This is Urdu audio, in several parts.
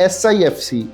SIFC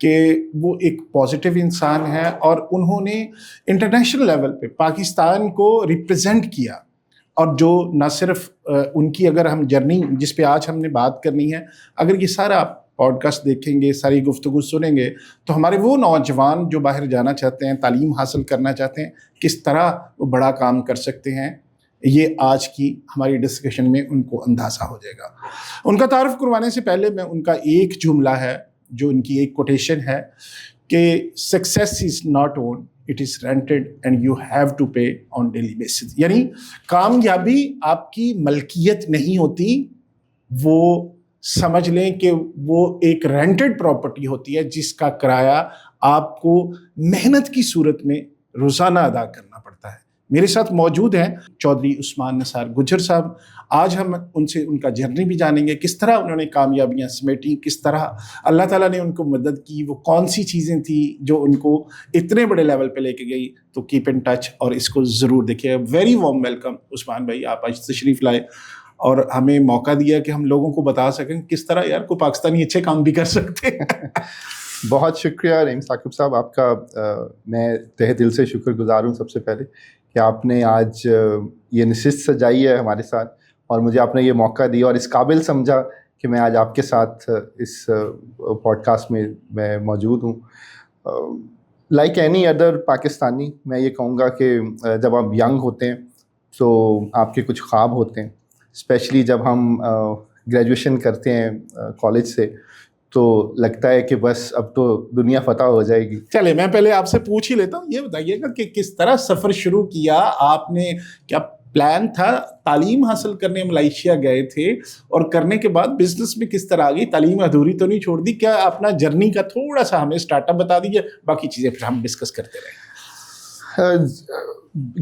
کہ وہ ایک پازیٹیو انسان ہے اور انہوں نے انٹرنیشنل لیول پہ پاکستان کو ریپرزینٹ کیا. اور جو نہ صرف ان کی اگر ہم جرنی جس پہ آج ہم نے بات کرنی ہے، اگر یہ سارا آپ پوڈ کاسٹ دیکھیں گے، ساری گفتگو سنیں گے، تو ہمارے وہ نوجوان جو باہر جانا چاہتے ہیں، تعلیم حاصل کرنا چاہتے ہیں، کس طرح وہ بڑا کام کر سکتے ہیں، یہ آج کی ہماری ڈسکشن میں ان کو اندازہ ہو جائے گا. ان کا تعارف کروانے سے پہلے میں ان کا ایک جملہ ہے جو ان کی ایک کوٹیشن ہے کہ success is not own, it is rented and you have to pay on daily basis. یعنی کامیابی آپ کی ملکیت نہیں ہوتی، وہ سمجھ لیں کہ وہ ایک رینٹڈ پراپرٹی ہوتی ہے جس کا کرایہ آپ کو محنت کی صورت میں روزانہ ادا کرنا پڑتا ہے. میرے ساتھ موجود ہیں چودھری عثمان نثار گجر صاحب. آج ہم ان سے ان کا جرنی بھی جانیں گے، کس طرح انہوں نے کامیابیاں سمیٹی، کس طرح اللہ تعالیٰ نے ان کو مدد کی، وہ کون سی چیزیں تھیں جو ان کو اتنے بڑے لیول پہ لے کے گئی. تو کیپ ان ٹچ اور اس کو ضرور دیکھیے. ویری وارم ویلکم عثمان بھائی، آپ آج تشریف لائے اور ہمیں موقع دیا کہ ہم لوگوں کو بتا سکیں کس طرح یار کو پاکستانی اچھے کام بھی کر سکتے ہیں. بہت شکریہ رحیم ثاقب صاحب، آپ کا میں تہہ دل سے شکر گزار ہوں سب سے پہلے کہ آپ نے آج یہ نشست سجائی ہے ہمارے ساتھ، اور مجھے آپ نے یہ موقع دیا اور اس قابل سمجھا کہ میں آج آپ کے ساتھ اس پوڈ کاسٹ میں موجود ہوں. لائک اینی ادر پاکستانی، میں یہ کہوں گا کہ جب آپ ینگ ہوتے ہیں تو آپ کے کچھ خواب ہوتے ہیں، اسپیشلی جب ہم گریجویشن کرتے ہیں کالج سے، تو لگتا ہے کہ بس اب تو دنیا فتح ہو جائے گی. چلے میں پہلے آپ سے پوچھ ہی لیتا ہوں، یہ بتائیے گا کہ کس طرح سفر شروع کیا آپ نے؟ کیا پلان تھا؟ تعلیم حاصل کرنے ملائیشیا گئے تھے اور کرنے کے بعد بزنس میں کس طرح آ گئی؟ تعلیم ادھوری تو نہیں چھوڑ دی؟ کیا اپنا جرنی کا تھوڑا سا ہمیں اسٹارٹ اپ بتا دیجیے، باقی چیزیں پھر ہم ڈسکس کرتے رہیں.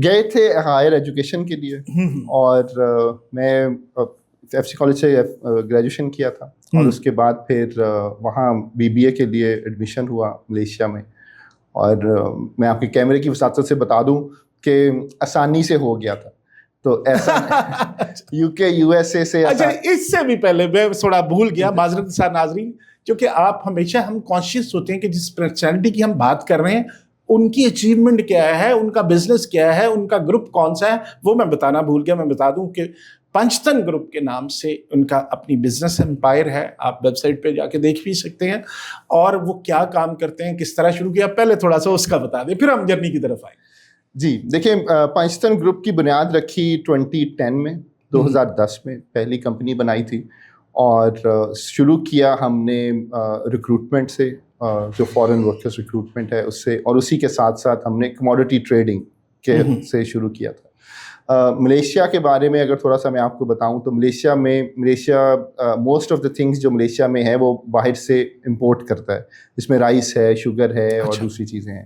گئے تھے ہائر ایجوکیشن کے لیے، اور میں ایف سی کالج سے گریجویشن کیا تھا، اور اس کے بعد پھر وہاں بی بی اے کے لیے ایڈمیشن ہوا ملیشیا میں. اور میں آپ کے کیمرے کی وساطت سے بتا دوں کہ آسانی سے ہو گیا تھا. تو ایسا یو کے یو ایس اے سے. اچھا، اس سے بھی پہلے میں تھوڑا بھول گیا، معذرت سا ناظرین، کیونکہ آپ ہمیشہ ہم کانشیس ہوتے ہیں کہ جس پرسنالٹی کی ہم بات کر رہے ہیں ان کی اچیومنٹ کیا ہے، ان کا بزنس کیا ہے، ان کا گروپ کون سا ہے، وہ میں بتانا بھول گیا. میں بتا دوں کہ پنچتن گروپ کے نام سے ان کا اپنی بزنس امپائر ہے، آپ ویب سائٹ پہ جا کے دیکھ بھی سکتے ہیں. اور وہ کیا کام کرتے ہیں، کس طرح شروع کیا، پہلے تھوڑا سا اس کا بتا دیں، پھر ہم جرنی کی طرف آئیں. جی دیکھیں، پنچتن گروپ کی بنیاد رکھی 2010 میں، 2010 میں پہلی کمپنی بنائی تھی، اور شروع کیا ہم نے ریکروٹمنٹ سے، جو فارن ورکرز ریکروٹمنٹ ہے اس سے، اور اسی کے ساتھ ساتھ ہم نے کموڈٹی ٹریڈنگ کے سے شروع کیا تھا. ملیشیا کے بارے میں اگر تھوڑا سا میں آپ کو بتاؤں تو Malaysia most of the things جو ملیشیا میں ہے وہ باہر سے امپورٹ کرتا ہے، جس میں رائس ہے، شوگر ہے، اور دوسری چیزیں ہیں.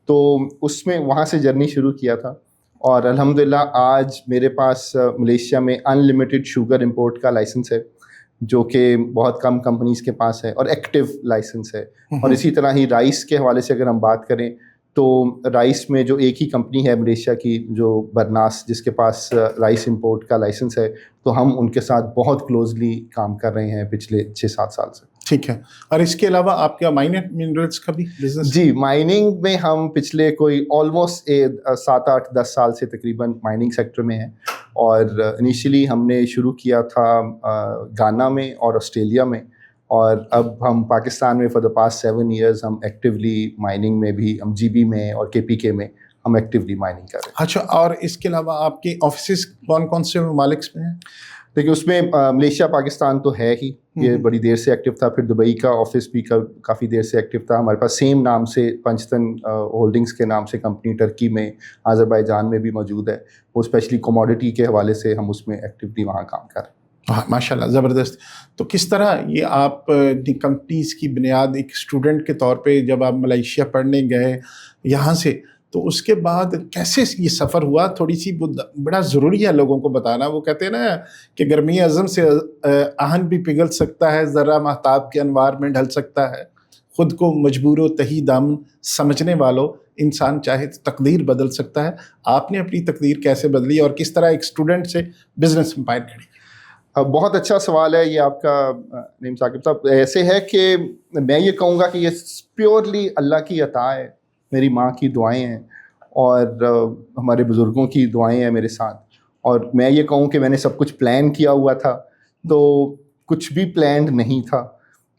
تو اس میں وہاں سے جرنی شروع کیا تھا، اور الحمدللہ آج میرے پاس ملیشیا میں ان لمیٹڈ شوگر امپورٹ کا لائسنس ہے، جو کہ بہت کم کمپنیز کے پاس ہے، اور ایکٹیو لائسنس ہے. اور اسی طرح ہی رائس کے حوالے سے اگر ہم بات کریں تو رائس میں جو ایک ہی کمپنی ہے ملیشیا کی، جو برناس، جس کے پاس رائس امپورٹ کا لائسنس ہے، تو ہم ان کے ساتھ بہت کلوزلی کام کر رہے ہیں پچھلے 6-7 سال سے. ٹھیک ہے. اور اس کے علاوہ آپ کیا مائننگ منرلس کا بھی بزنس؟ جی، مائننگ میں ہم پچھلے کوئی آلموسٹ 7-8-10 سال سے تقریباً مائننگ سیکٹر میں ہیں. اور انیشلی ہم نے شروع کیا تھا گانا میں اور آسٹریلیا میں، اور اب ہم پاکستان میں فار دا پاسٹ 7 ایئرز ہم ایکٹیولی مائننگ میں بھی، ہم جی بی میں اور کے پی کے میں ہم ایکٹیولی مائننگ کر رہے ہیں. اچھا، اور اس کے علاوہ آپ کے آفیسز کون کون سے ممالک میں ہیں؟ دیکھیے، اس میں ملیشیا، پاکستان تو ہے ہی، یہ بڑی دیر سے ایکٹیو تھا. پھر دبئی کا آفس بھی کافی دیر سے ایکٹیو تھا. ہمارے پاس سیم نام سے پنچتن ہولڈنگس کے نام سے کمپنی ٹرکی میں، آذربائیجان میں بھی موجود ہے. وہ اسپیشلی کوموڈٹی کے حوالے سے ہم اس میں ایکٹیولی وہاں کام کر رہے ہیں. ماشاء اللہ، زبردست. تو کس طرح یہ آپ کمپنیز کی بنیاد ایک اسٹوڈنٹ کے طور پہ جب آپ ملائیشیا پڑھنے گئے یہاں سے، تو اس کے بعد کیسے یہ سفر ہوا؟ تھوڑی سی بڑا ضروری ہے لوگوں کو بتانا. وہ کہتے ہیں نا کہ گرمی اعظم سے آہن بھی پگھل سکتا ہے، ذرہ مہتاب کے انوار میں ڈھل سکتا ہے. خود کو مجبور و تہی دامن سمجھنے والوں، انسان چاہے تو تقدیر بدل سکتا ہے. آپ نے اپنی تقدیر کیسے بدلی اور کس طرح ایک اسٹوڈنٹ سے بزنس امپائر کھڑی؟ بہت اچھا سوال ہے یہ آپ کا نعیم ثاقب صاحب. ایسے ہے کہ میں یہ کہوں گا کہ یہ پیورلی اللہ کی عطا ہے, میری ماں کی دعائیں ہیں اور ہمارے بزرگوں کی دعائیں ہیں میرے ساتھ. اور میں یہ کہوں کہ میں نے سب کچھ پلان کیا ہوا تھا تو کچھ بھی پلانڈ نہیں تھا.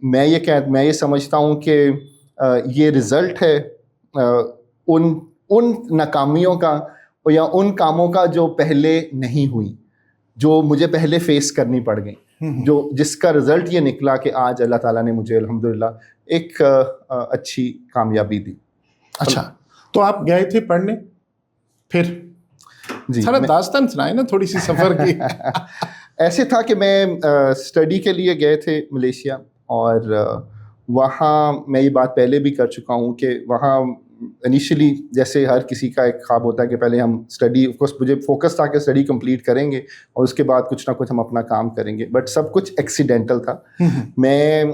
میں یہ سمجھتا ہوں کہ یہ رزلٹ ہے ان ناکامیوں کا یا ان کاموں کا جو پہلے نہیں ہوئی, جو مجھے پہلے فیس کرنی پڑ گئیں, جس کا رزلٹ یہ نکلا کہ آج اللہ تعالیٰ نے مجھے الحمدللہ ایک اچھی کامیابی دی. اچھا, تو آپ گئے تھے پڑھنے, پھر جی سارا داستان سنائے نا تھوڑی سی سفر کی. ایسے تھا کہ میں اسٹڈی کے لیے گئے تھے ملیشیا, اور وہاں میں یہ بات پہلے بھی کر چکا ہوں کہ وہاں انیشلی جیسے ہر کسی کا ایک خواب ہوتا ہے کہ پہلے ہم اسٹڈی, آف کورس مجھے فوکس تھا کہ اسٹڈی کمپلیٹ کریں گے اور اس کے بعد کچھ نہ کچھ ہم اپنا کام کریں گے, بٹ سب کچھ ایکسیڈنٹل تھا. میں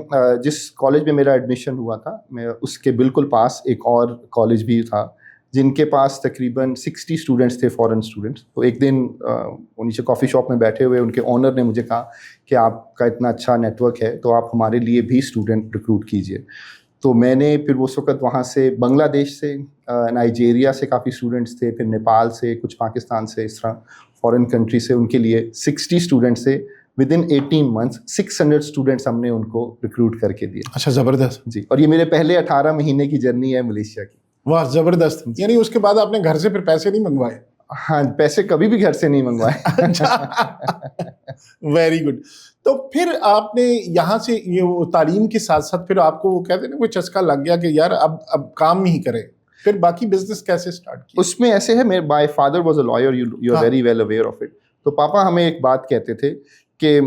جس کالج میں میرا ایڈمیشن ہوا تھا, میں اس کے بالکل پاس ایک اور کالج بھی تھا جن کے پاس تقریباً 60 اسٹوڈنٹس تھے, فورن اسٹوڈنٹس. تو ایک دن وہ نیچے کافی شاپ میں بیٹھے ہوئے ان کے اونر نے مجھے کہا کہ آپ کا اتنا اچھا نیٹ ورک ہے تو آپ ہمارے لیے بھی اسٹوڈنٹ ریکروٹ کیجیے. تو میں نے پھر اس وقت وہاں سے بنگلہ دیش سے, نائجیریا سے کافی اسٹوڈنٹس تھے, پھر نیپال سے, کچھ پاکستان سے, اس طرح فورن کنٹری سے, ان کے لیے 60 اسٹوڈنٹس سے ود ان 18 months 600 اسٹوڈنٹس ہم نے ان کو ریکروٹ کر کے دیے. اچھا, زبردست. جی, اور یہ میرے پہلے 18 مہینے کی جرنی ہے ملیشیا کی. واہ, زبردست. یعنی اس کے بعد آپ نے گھر سے پھر پیسے نہیں منگوائے؟ ہاں, پیسے کبھی بھی گھر سے نہیں منگوائے. Very good. تو پھر آپ نے یہاں سے یہ تعلیم کے ساتھ ساتھ پھر آپ کو وہ کہتے ہیں نا کوئی چسکا لگ گیا کہ یار اب کام نہیں کرے, پھر باقی بزنس کیسے اسٹارٹ کیا؟ اس میں ایسے ہے, میرے my father was a lawyer, you are very well aware of it. تو پاپا ہمیں ایک بات کہتے تھے کہ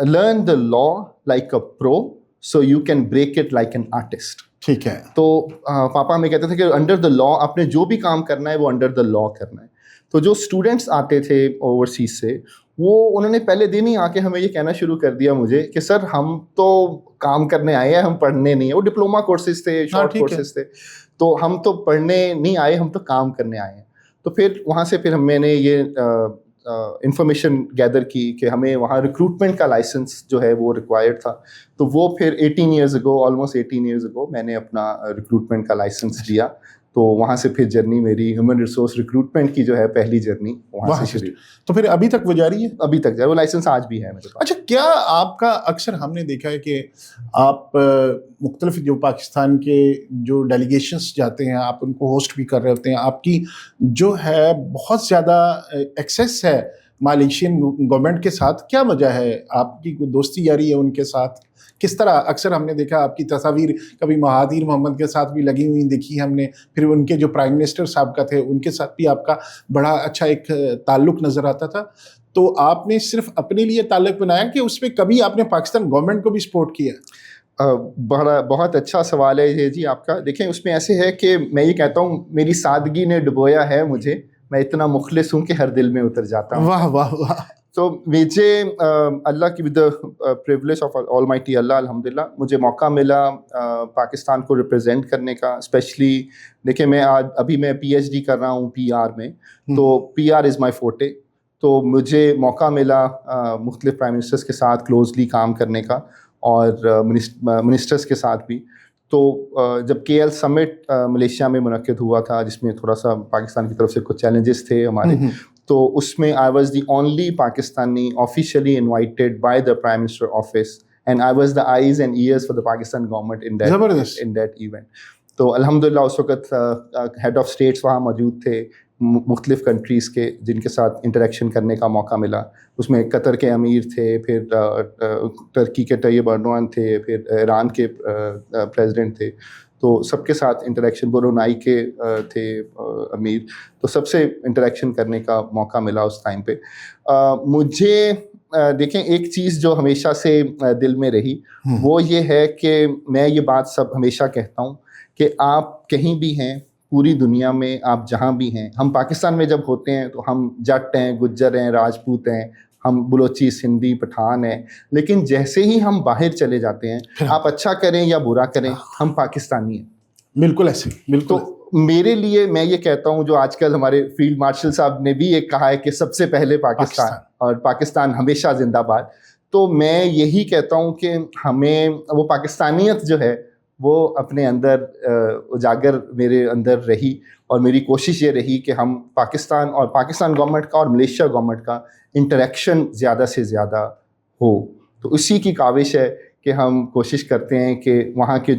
learn the law like a pro so you can break it like an artist. ٹھیک ہے. تو پاپا ہمیں کہتے تھے کہ انڈر دا لا آپ نے جو بھی کام کرنا ہے وہ انڈر دا لا کرنا ہے. تو جو اسٹوڈنٹس آتے تھے اوورسیز سے, وہ انہوں نے پہلے دن ہی آ کے ہمیں یہ کہنا شروع کر دیا مجھے کہ سر ہم تو کام کرنے آئے ہیں, ہم پڑھنے نہیں ہیں. وہ ڈپلوما کورسز تھے, شارٹ کورسز تھے, تو ہم تو پڑھنے نہیں آئے, ہم تو کام کرنے آئے ہیں. تو پھر وہاں سے پھر میں نے یہ انفارمیشن گیدر کی کہ ہمیں وہاں ریکروٹمنٹ کا لائسنس جو ہے وہ ریکوائرڈ تھا. تو وہ پھر 18 years ago, almost 18 years ago میں نے اپنا ریکروٹمنٹ کا لائسنس لیا. تو وہاں سے پھر جرنی میری ہیومن ریسورس ریکروٹمنٹ کی جو ہے پہلی جرنی وہاں سے شروع. تو پھر ابھی تک وہ جاری ہے؟ ابھی تک جاری, وہ لائسنس آج بھی ہے میرے پاس. اچھا, کیا آپ کا اکثر ہم نے دیکھا ہے کہ آپ مختلف جو پاکستان کے جو ڈیلیگیشنس جاتے ہیں آپ ان کو ہوسٹ بھی کر رہے ہوتے ہیں, آپ کی جو ہے بہت زیادہ ایکسیس ہے مالیشین گورنمنٹ کے ساتھ, کیا وجہ ہے؟ آپ کی کوئی دوستی یاری ہے ان کے ساتھ؟ کس طرح؟ اکثر ہم نے دیکھا آپ کی تصاویر کبھی مہاتیر محمد کے ساتھ بھی لگی ہوئی دیکھی ہم نے, پھر ان کے جو پرائم منسٹر صاحب کا تھے ان کے ساتھ بھی آپ کا بڑا اچھا ایک تعلق نظر آتا تھا. تو آپ نے صرف اپنے لیے تعلق بنایا کہ اس پہ کبھی آپ نے پاکستان گورنمنٹ کو بھی سپورٹ کیا؟ بہت اچھا سوال ہے یہ جی آپ کا. دیکھیں اس میں ایسے ہے کہ میں یہ کہتا ہوں میری سادگی نے ڈبویا ہے مجھے, میں اتنا مخلص ہوں کہ ہر دل میں اتر جاتا ہوں. واہ واہ واہ. تو مجھے اللہ کی with privilege of all mighty Allah الحمدللہ مجھے موقع ملا پاکستان کو ریپرزینٹ کرنے کا. اسپیشلی دیکھیں میں ابھی میں پی ایچ ڈی کر رہا ہوں PR میں, تو PR از مائی فورٹے. تو مجھے موقع ملا مختلف پرائم منسٹرز کے ساتھ کلوزلی کام کرنے کا اور منسٹرز کے ساتھ بھی. تو جب KL سمٹ ملیشیا میں منعقد ہوا تھا جس میں تھوڑا سا پاکستان کی طرف سے کچھ چیلنجز تھے ہمارے, تو اس میں I was the only Pakistani officially invited by the prime minister office, and I was the eyes and ears for the Pakistan government in that event. تو الحمدللہ اس وقت ہیڈ آف اسٹیٹس وہاں موجود تھے مختلف کنٹریز کے جن کے ساتھ انٹریکشن کرنے کا موقع ملا. اس میں قطر کے امیر تھے, پھر ترکی کے طیب ایردوان تھے, پھر ایران کے پریزیڈنٹ تھے. تو سب کے ساتھ انٹریکشن, برونائی کے تھے امیر, تو سب سے انٹریکشن کرنے کا موقع ملا اس ٹائم پہ. مجھے دیکھیں ایک چیز جو ہمیشہ سے دل میں رہی وہ یہ ہے کہ میں یہ بات سب ہمیشہ کہتا ہوں کہ آپ کہیں بھی ہیں پوری دنیا میں, آپ جہاں بھی ہیں, ہم پاکستان میں جب ہوتے ہیں تو ہم جٹ ہیں, گجر ہیں, راجپوت ہیں, ہم بلوچی, سندھی, پٹھان ہیں, لیکن جیسے ہی ہم باہر چلے جاتے ہیں آپ اچھا کریں یا برا کریں ہم پاکستانی ہیں. بالکل ایسے, بالکل. تو میرے لیے میں یہ کہتا ہوں جو آج کل ہمارے فیلڈ مارشل صاحب نے بھی یہ کہا ہے کہ سب سے پہلے پاکستان, اور پاکستان ہمیشہ زندہ باد. تو میں یہی کہتا ہوں کہ ہمیں وہ پاکستانیت جو ہے وہ اپنے اندر اجاگر میرے اندر رہی, اور میری کوشش یہ رہی کہ ہم پاکستان گورنمنٹ کا اور ملیشیا گورنمنٹ کا انٹریکشن زیادہ سے زیادہ ہو. تو اسی کی کاوش ہے کہ ہم کوشش کرتے ہیں کہ وہاں کے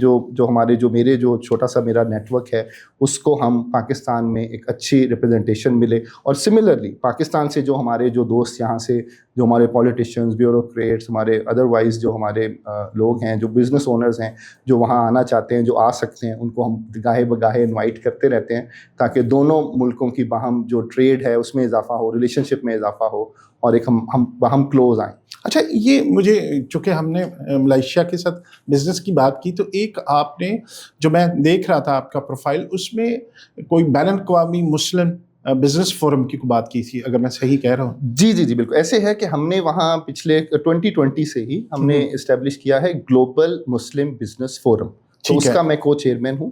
میرے جو چھوٹا سا میرا نیٹ ورک ہے اس کو ہم پاکستان میں ایک اچھی ریپرزنٹیشن ملے. اور سملرلی پاکستان سے جو ہمارے جو دوست یہاں سے جو ہمارے پولیٹیشینز, بیوروکریٹس, ہمارے ادروائز جو ہمارے لوگ ہیں, جو بزنس اونرز ہیں, جو وہاں آنا چاہتے ہیں, جو آ سکتے ہیں, ان کو ہم گاہے بگاہے انوائٹ کرتے رہتے ہیں تاکہ دونوں ملکوں کی باہم جو ٹریڈ ہے اس میں اضافہ ہو, ریلیشن شپ میں اضافہ ہو, اور ایک ہم باہم کلوز آئیں. اچھا, یہ مجھے چونکہ ہم نے ملائیشیا کے ساتھ بزنس کی بات کی, تو ایک آپ نے جو میں دیکھ رہا تھا آپ کا پروفائل, اس میں کوئی بین الاقوامی مسلم بزنس فورم کی بات کی تھی, اگر میں صحیح کہہ رہا ہوں. جی بالکل ایسے ہے کہ ہم نے وہاں پچھلے 2020 سے ہی ہم نے اسٹیبلش کیا ہے گلوبل مسلم بزنس فورم. تو اس کا میں کو چیئرمین ہوں.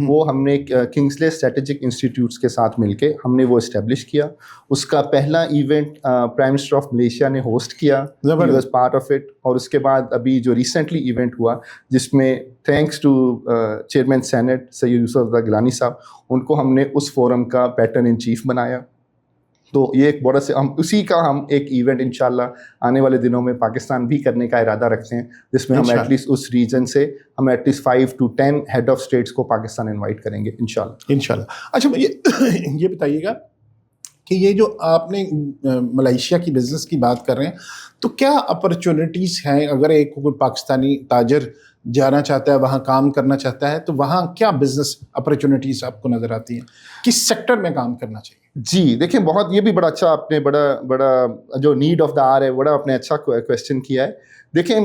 وہ ہم نے کنگسلے اسٹریٹجک انسٹیٹیوٹس کے ساتھ مل کے ہم نے وہ اسٹیبلش کیا. اس کا پہلا event prime minister of Malaysia نے ہوسٹ کیا, he was part of it. اور اس کے بعد ابھی جو ریسنٹلی ایونٹ ہوا جس میں تھینکس ٹو چیئرمین سینٹ سید یوسف رضا گیلانی صاحب, ان کو ہم نے اس فورم کا پیٹرن ان چیف بنایا. تو یہ ایک بڑا سے اسی کا ہم ایک ایونٹ انشاءاللہ آنے والے دنوں میں پاکستان بھی کرنے کا ارادہ رکھتے ہیں, جس میں ہم ایٹ لیسٹ اس ریجن سے ہم at least 5 to 10 head of states کو پاکستان انوائٹ کریں گے انشاءاللہ. اچھا, یہ بتائیے گا کہ یہ جو آپ نے ملائیشیا کی بزنس کی بات کر رہے ہیں, تو کیا اپرچونیٹیز ہیں اگر ایک کوئی پاکستانی تاجر جانا چاہتا ہے, وہاں کام کرنا چاہتا ہے, تو وہاں کیا بزنس اپرچونیٹیز آپ کو نظر آتی ہیں, کس سیکٹر میں کام کرنا چاہیے؟ جی دیکھیں, بہت یہ بھی بڑا اچھا آپ نے بڑا جو نیڈ آف دا آر ہے بڑا آپ نے اچھا کویسچن کیا ہے. دیکھیں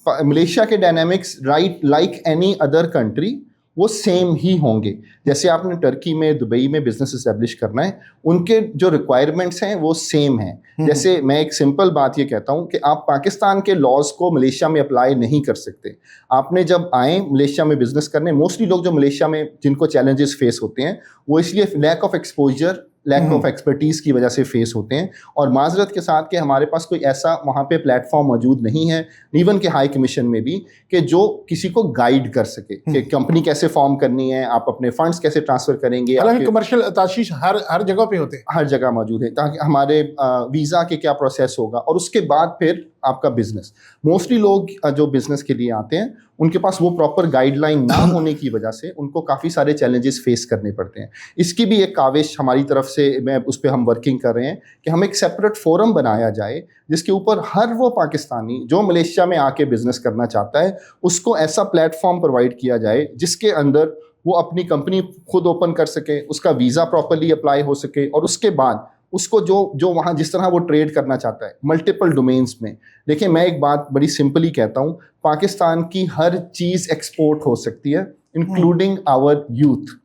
ملیشیا کے dynamics like any other country وہ سیم ہی ہوں گے. جیسے آپ نے ٹرکی میں, دبئی میں بزنس اسٹیبلش کرنا ہے, ان کے جو ریکوائرمنٹس ہیں وہ سیم ہیں. جیسے میں ایک سمپل بات یہ کہتا ہوں کہ آپ پاکستان کے لاز کو ملیشیا میں اپلائی نہیں کر سکتے. آپ نے جب آئیں ملیشیا میں بزنس کرنے, موسٹلی لوگ جو ملیشیا میں جن کو چیلنجز فیس ہوتے ہیں وہ اس لیے lack of exposure, lack of expertise کی وجہ سے فیس ہوتے ہیں. اور معذرت کے ساتھ کہ ہمارے پاس کوئی ایسا وہاں پہ پلیٹ فارم موجود نہیں ہے, ایون کہ ہائی کمیشن میں بھی, کہ جو کسی کو گائیڈ کر سکے کہ کمپنی کیسے فارم کرنی ہے, آپ اپنے فنڈس کیسے ٹرانسفر کریں گے. حالانکہ کمرشل تاشیش ہر جگہ پہ ہوتے ہیں, ہر جگہ موجود ہے, تاکہ ہمارے ویزا کے کیا پروسیس ہوگا, اور اس کے بعد پھر آپ کا بزنس. موسٹلی لوگ جو بزنس کے لیے آتے ہیں ان کے پاس وہ پراپر گائیڈ لائن نہ ہونے کی وجہ سے ان کو کافی سارے چیلنجز فیس کرنے پڑتے ہیں. اس کی بھی ایک کاوش ہماری طرف سے میں اس پہ ہم ورکنگ کر رہے ہیں کہ ہم ایک سیپریٹ فورم بنایا جائے جس کے اوپر ہر وہ پاکستانی جو ملیشیا میں آ کے بزنس کرنا چاہتا ہے اس کو ایسا پلیٹ فارم پرووائڈ کیا جائے جس کے اندر وہ اپنی کمپنی خود اوپن کر سکے, اس کا ویزا پراپرلی اپلائی ہو سکے, اور اس کے بعد اس کو جو وہاں جس طرح وہ ٹریڈ کرنا چاہتا ہے ملٹیپل ڈومینس میں. دیکھیں میں ایک بات بڑی سمپلی کہتا ہوں, پاکستان کی ہر چیز ایکسپورٹ ہو سکتی ہے انکلوڈنگ آور یوتھ.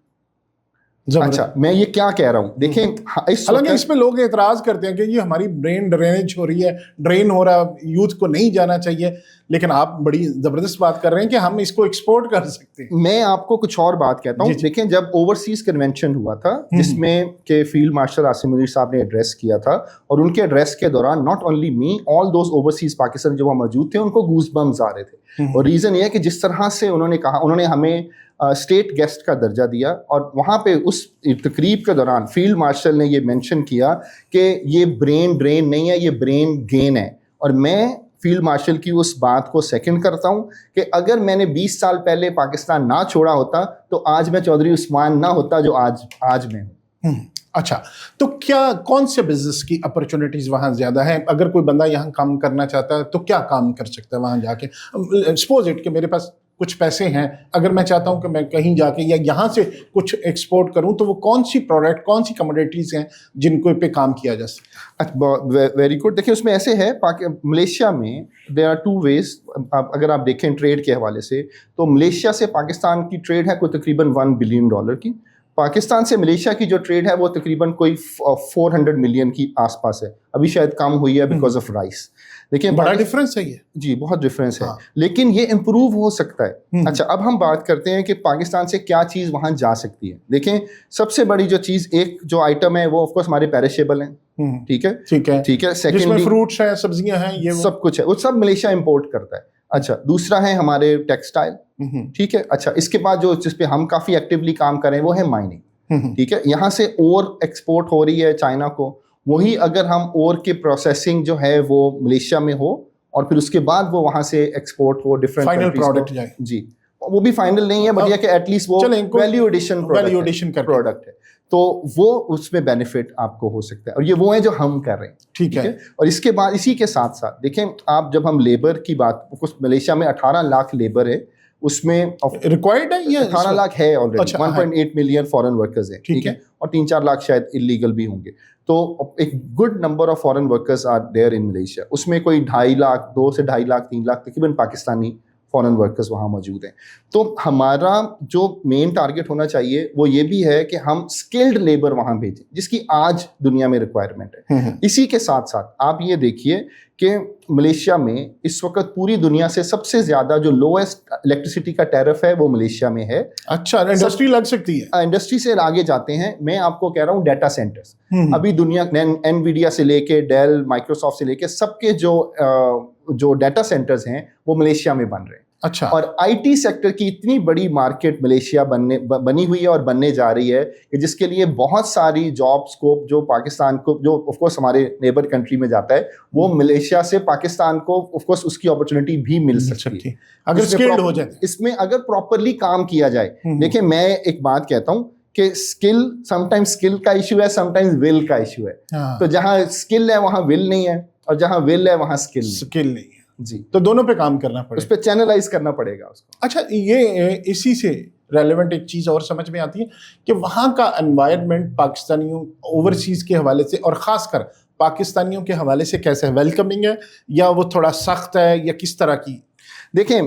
اچھا میں یہ کیا کہہ رہا ہوں, دیکھیں حالانکہ اس پہ لوگ اعتراض کرتے ہیں کہ یہ ہماری برین ڈرینیج ہو رہی ہے, ڈرین ہو رہا ہے, یوتھ کو نہیں جانا چاہیے, لیکن آپ بڑی زبردست بات کر رہے ہیں کہ ہم اس کو ایکسپورٹ کر سکتے ہیں. میں آپ کو کچھ اور بات کہتا ہوں. دیکھیں جب اوورسیز کنونشن ہوا تھا جس میں کہ فیلڈ مارشل عاصم منیر صاحب نے ایڈریس کیا تھا, اور ان کے ایڈریس کے دوران not only me, all those overseas Pakistan جو وہاں موجود تھے ان کو گوز بمز آ رہے تھے. اور ریزن یہ ہے کہ جس طرح سے انہوں نے کہا, انہوں نے ہمیں اسٹیٹ گیسٹ کا درجہ دیا, اور وہاں پہ اس تقریب کے دوران فیلڈ مارشل نے یہ مینشن کیا کہ یہ برین ڈرین نہیں ہے, یہ برین گین ہے. اور میں فیلڈ مارشل کی اس بات کو سیکنڈ کرتا ہوں کہ اگر میں نے 20 سال پہلے پاکستان نہ چھوڑا ہوتا تو آج میں چودھری عثمان نہ ہوتا جو آج میں ہوں. اچھا, تو کون سے بزنس کی اپرچونیٹیز وہاں زیادہ ہیں؟ اگر کوئی بندہ یہاں کام کرنا چاہتا ہے تو کیا کام کر سکتا ہے وہاں جا کے؟ سپوز اٹ کہ میرے پاس کچھ پیسے ہیں, اگر میں چاہتا ہوں کہ میں کہیں جا کے یا یہاں سے کچھ ایکسپورٹ کروں, تو وہ کون سی پروڈکٹ, کون سی کموڈیٹیز ہیں جن کو پہ کام کیا جا سکتا ہے؟ Very good. دیکھیں اس میں ایسے ہے, ملیشیا میں دیر آر 2 ways. اگر آپ دیکھیں ٹریڈ کے حوالے سے تو ملیشیا سے پاکستان کی ٹریڈ ہے کوئی تقریباً $1 بلین کی. پاکستان سے ملیشیا کی جو ٹریڈ ہے وہ تقریباً کوئی 400 ملین کی آس پاس ہے. ابھی شاید کم ہوئی ہے بیکاز آف رائس. دیکھیں بڑا ڈفرینس ہے یہ. جی بہت ڈفرینس ہے, لیکن یہ امپروو ہو سکتا ہے. اچھا اب ہم بات کرتے ہیں کہ پاکستان سے کیا چیز وہاں جا سکتی ہے. دیکھیں سب سے بڑی جو چیز ایک جو آئٹم ہے وہ آف کورس ہمارے پیرشیبل ہیں, ٹھیک ہے ٹھیک ہے ٹھیک ہے. جس میں فروٹس ہیں, سبزیاں ہیں, یہ سب کچھ ہے, وہ سب ملیشیا امپورٹ کرتا ہے. اچھا, دوسرا ہے ہمارے ٹیکسٹائل. ٹھیک ہے. اچھا, اس کے بعد جو جس پہ ہم کافی ایکٹیولی کام کر رہے ہیں وہ ہے مائننگ. ٹھیک ہے, یہاں سے اور ایکسپورٹ ہو رہی ہے چائنا کو. وہی اگر ہم اور کے پروسیسنگ جو ہے وہ ملیشیا میں ہو اور پھر اس کے بعد وہ وہاں سے ایکسپورٹ ہو ڈفرینٹ فائنل پروڈکٹ جائے. جی, وہ بھی فائنل نہیں ہے بٹ یہ کہ ایٹ لیسٹ وہ ویلیو ایڈیشن پروڈکٹ ہے, تو وہ اس میں بینیفٹ آپ کو ہو سکتا ہے, اور یہ وہ ہیں جو ہم کر رہے ہیں. ٹھیک ہے. اور اس کے بعد اسی کے ساتھ ساتھ دیکھیں آپ, جب ہم لیبر کی بات, ملیشیا میں 18 لاکھ لیبر ہے, اس میں ریکوائرڈ ہے یہ 18 لاکھ ہے آلریڈی, 1.8 ملین فارن ورکرز ہیں. ٹھیک ہے, اور 3-4 لاکھ شاید انلیگل بھی ہوں گے. تو ایک good number of foreign workers are there in Malaysia. اس میں کوئی 2.5 لاکھ 2 سے 2.5 لاکھ 3 لاکھ تقریباً پاکستانی فارن ورکرز وہاں موجود ہیں. تو ہمارا جو مین ٹارگیٹ ہونا چاہیے وہ یہ بھی ہے کہ ہم اسکلڈ لیبر وہاں بھیجیں جس کی آج دنیا میں ریکوائرمنٹ ہے. اسی کے ساتھ ساتھ آپ یہ دیکھیے کہ ملیشیا میں اس وقت پوری دنیا سے سب سے زیادہ جو لویسٹ الیکٹریسٹی کا ٹیرف ہے وہ ملیشیا میں ہے. اچھا, انڈسٹری لگ سکتی ہے. انڈسٹری سے آگے جاتے ہیں, میں آپ کو کہہ رہا ہوں ڈیٹا سینٹرز. ابھی دنیا انویڈیا سے لے کے ڈیل, مائکروسافٹ سے لے کے سب کے جو ڈیٹا سینٹرز ہیں وہ ملیشیا میں بن رہے ہیں. اچھا, اور آئی ٹی سیکٹر کی اتنی بڑی مارکیٹ ملیشیا بنی ہوئی ہے اور بننے جا رہی ہے کہ جس کے لیے بہت ساری جاب سکوپ جو پاکستان کو, جو آف کورس ہمارے نیبر کنٹری میں جاتا ہے, وہ ملیشیا سے پاکستان کو آف کورس اس کی اپرچونٹی بھی مل سکتی ہے اگر اسکلڈ ہو جائے, اس میں اگر پراپرلی کام کیا جائے. دیکھیں میں ایک بات کہتا ہوں کہ اسکل سم ٹائمز اسکل کا ایشو ہے, سم ٹائمز ول کا ایشو ہے. تو جہاں اسکل ہے وہاں ول نہیں ہے, اور جہاں ول ہے وہاں اسکل نہیں ہے. جی, تو دونوں پہ کام کرنا پڑے, اس پہ چینلائز کرنا پڑے گا اس کو. اچھا, یہ اسی سے ریلیونٹ ایک چیز اور سمجھ میں آتی ہے کہ وہاں کا انوائرمنٹ پاکستانیوں اوورسیز کے حوالے سے اور خاص کر پاکستانیوں کے حوالے سے کیسے ہے, ویلکمنگ ہے یا وہ تھوڑا سخت ہے یا کس طرح کی؟ دیکھیں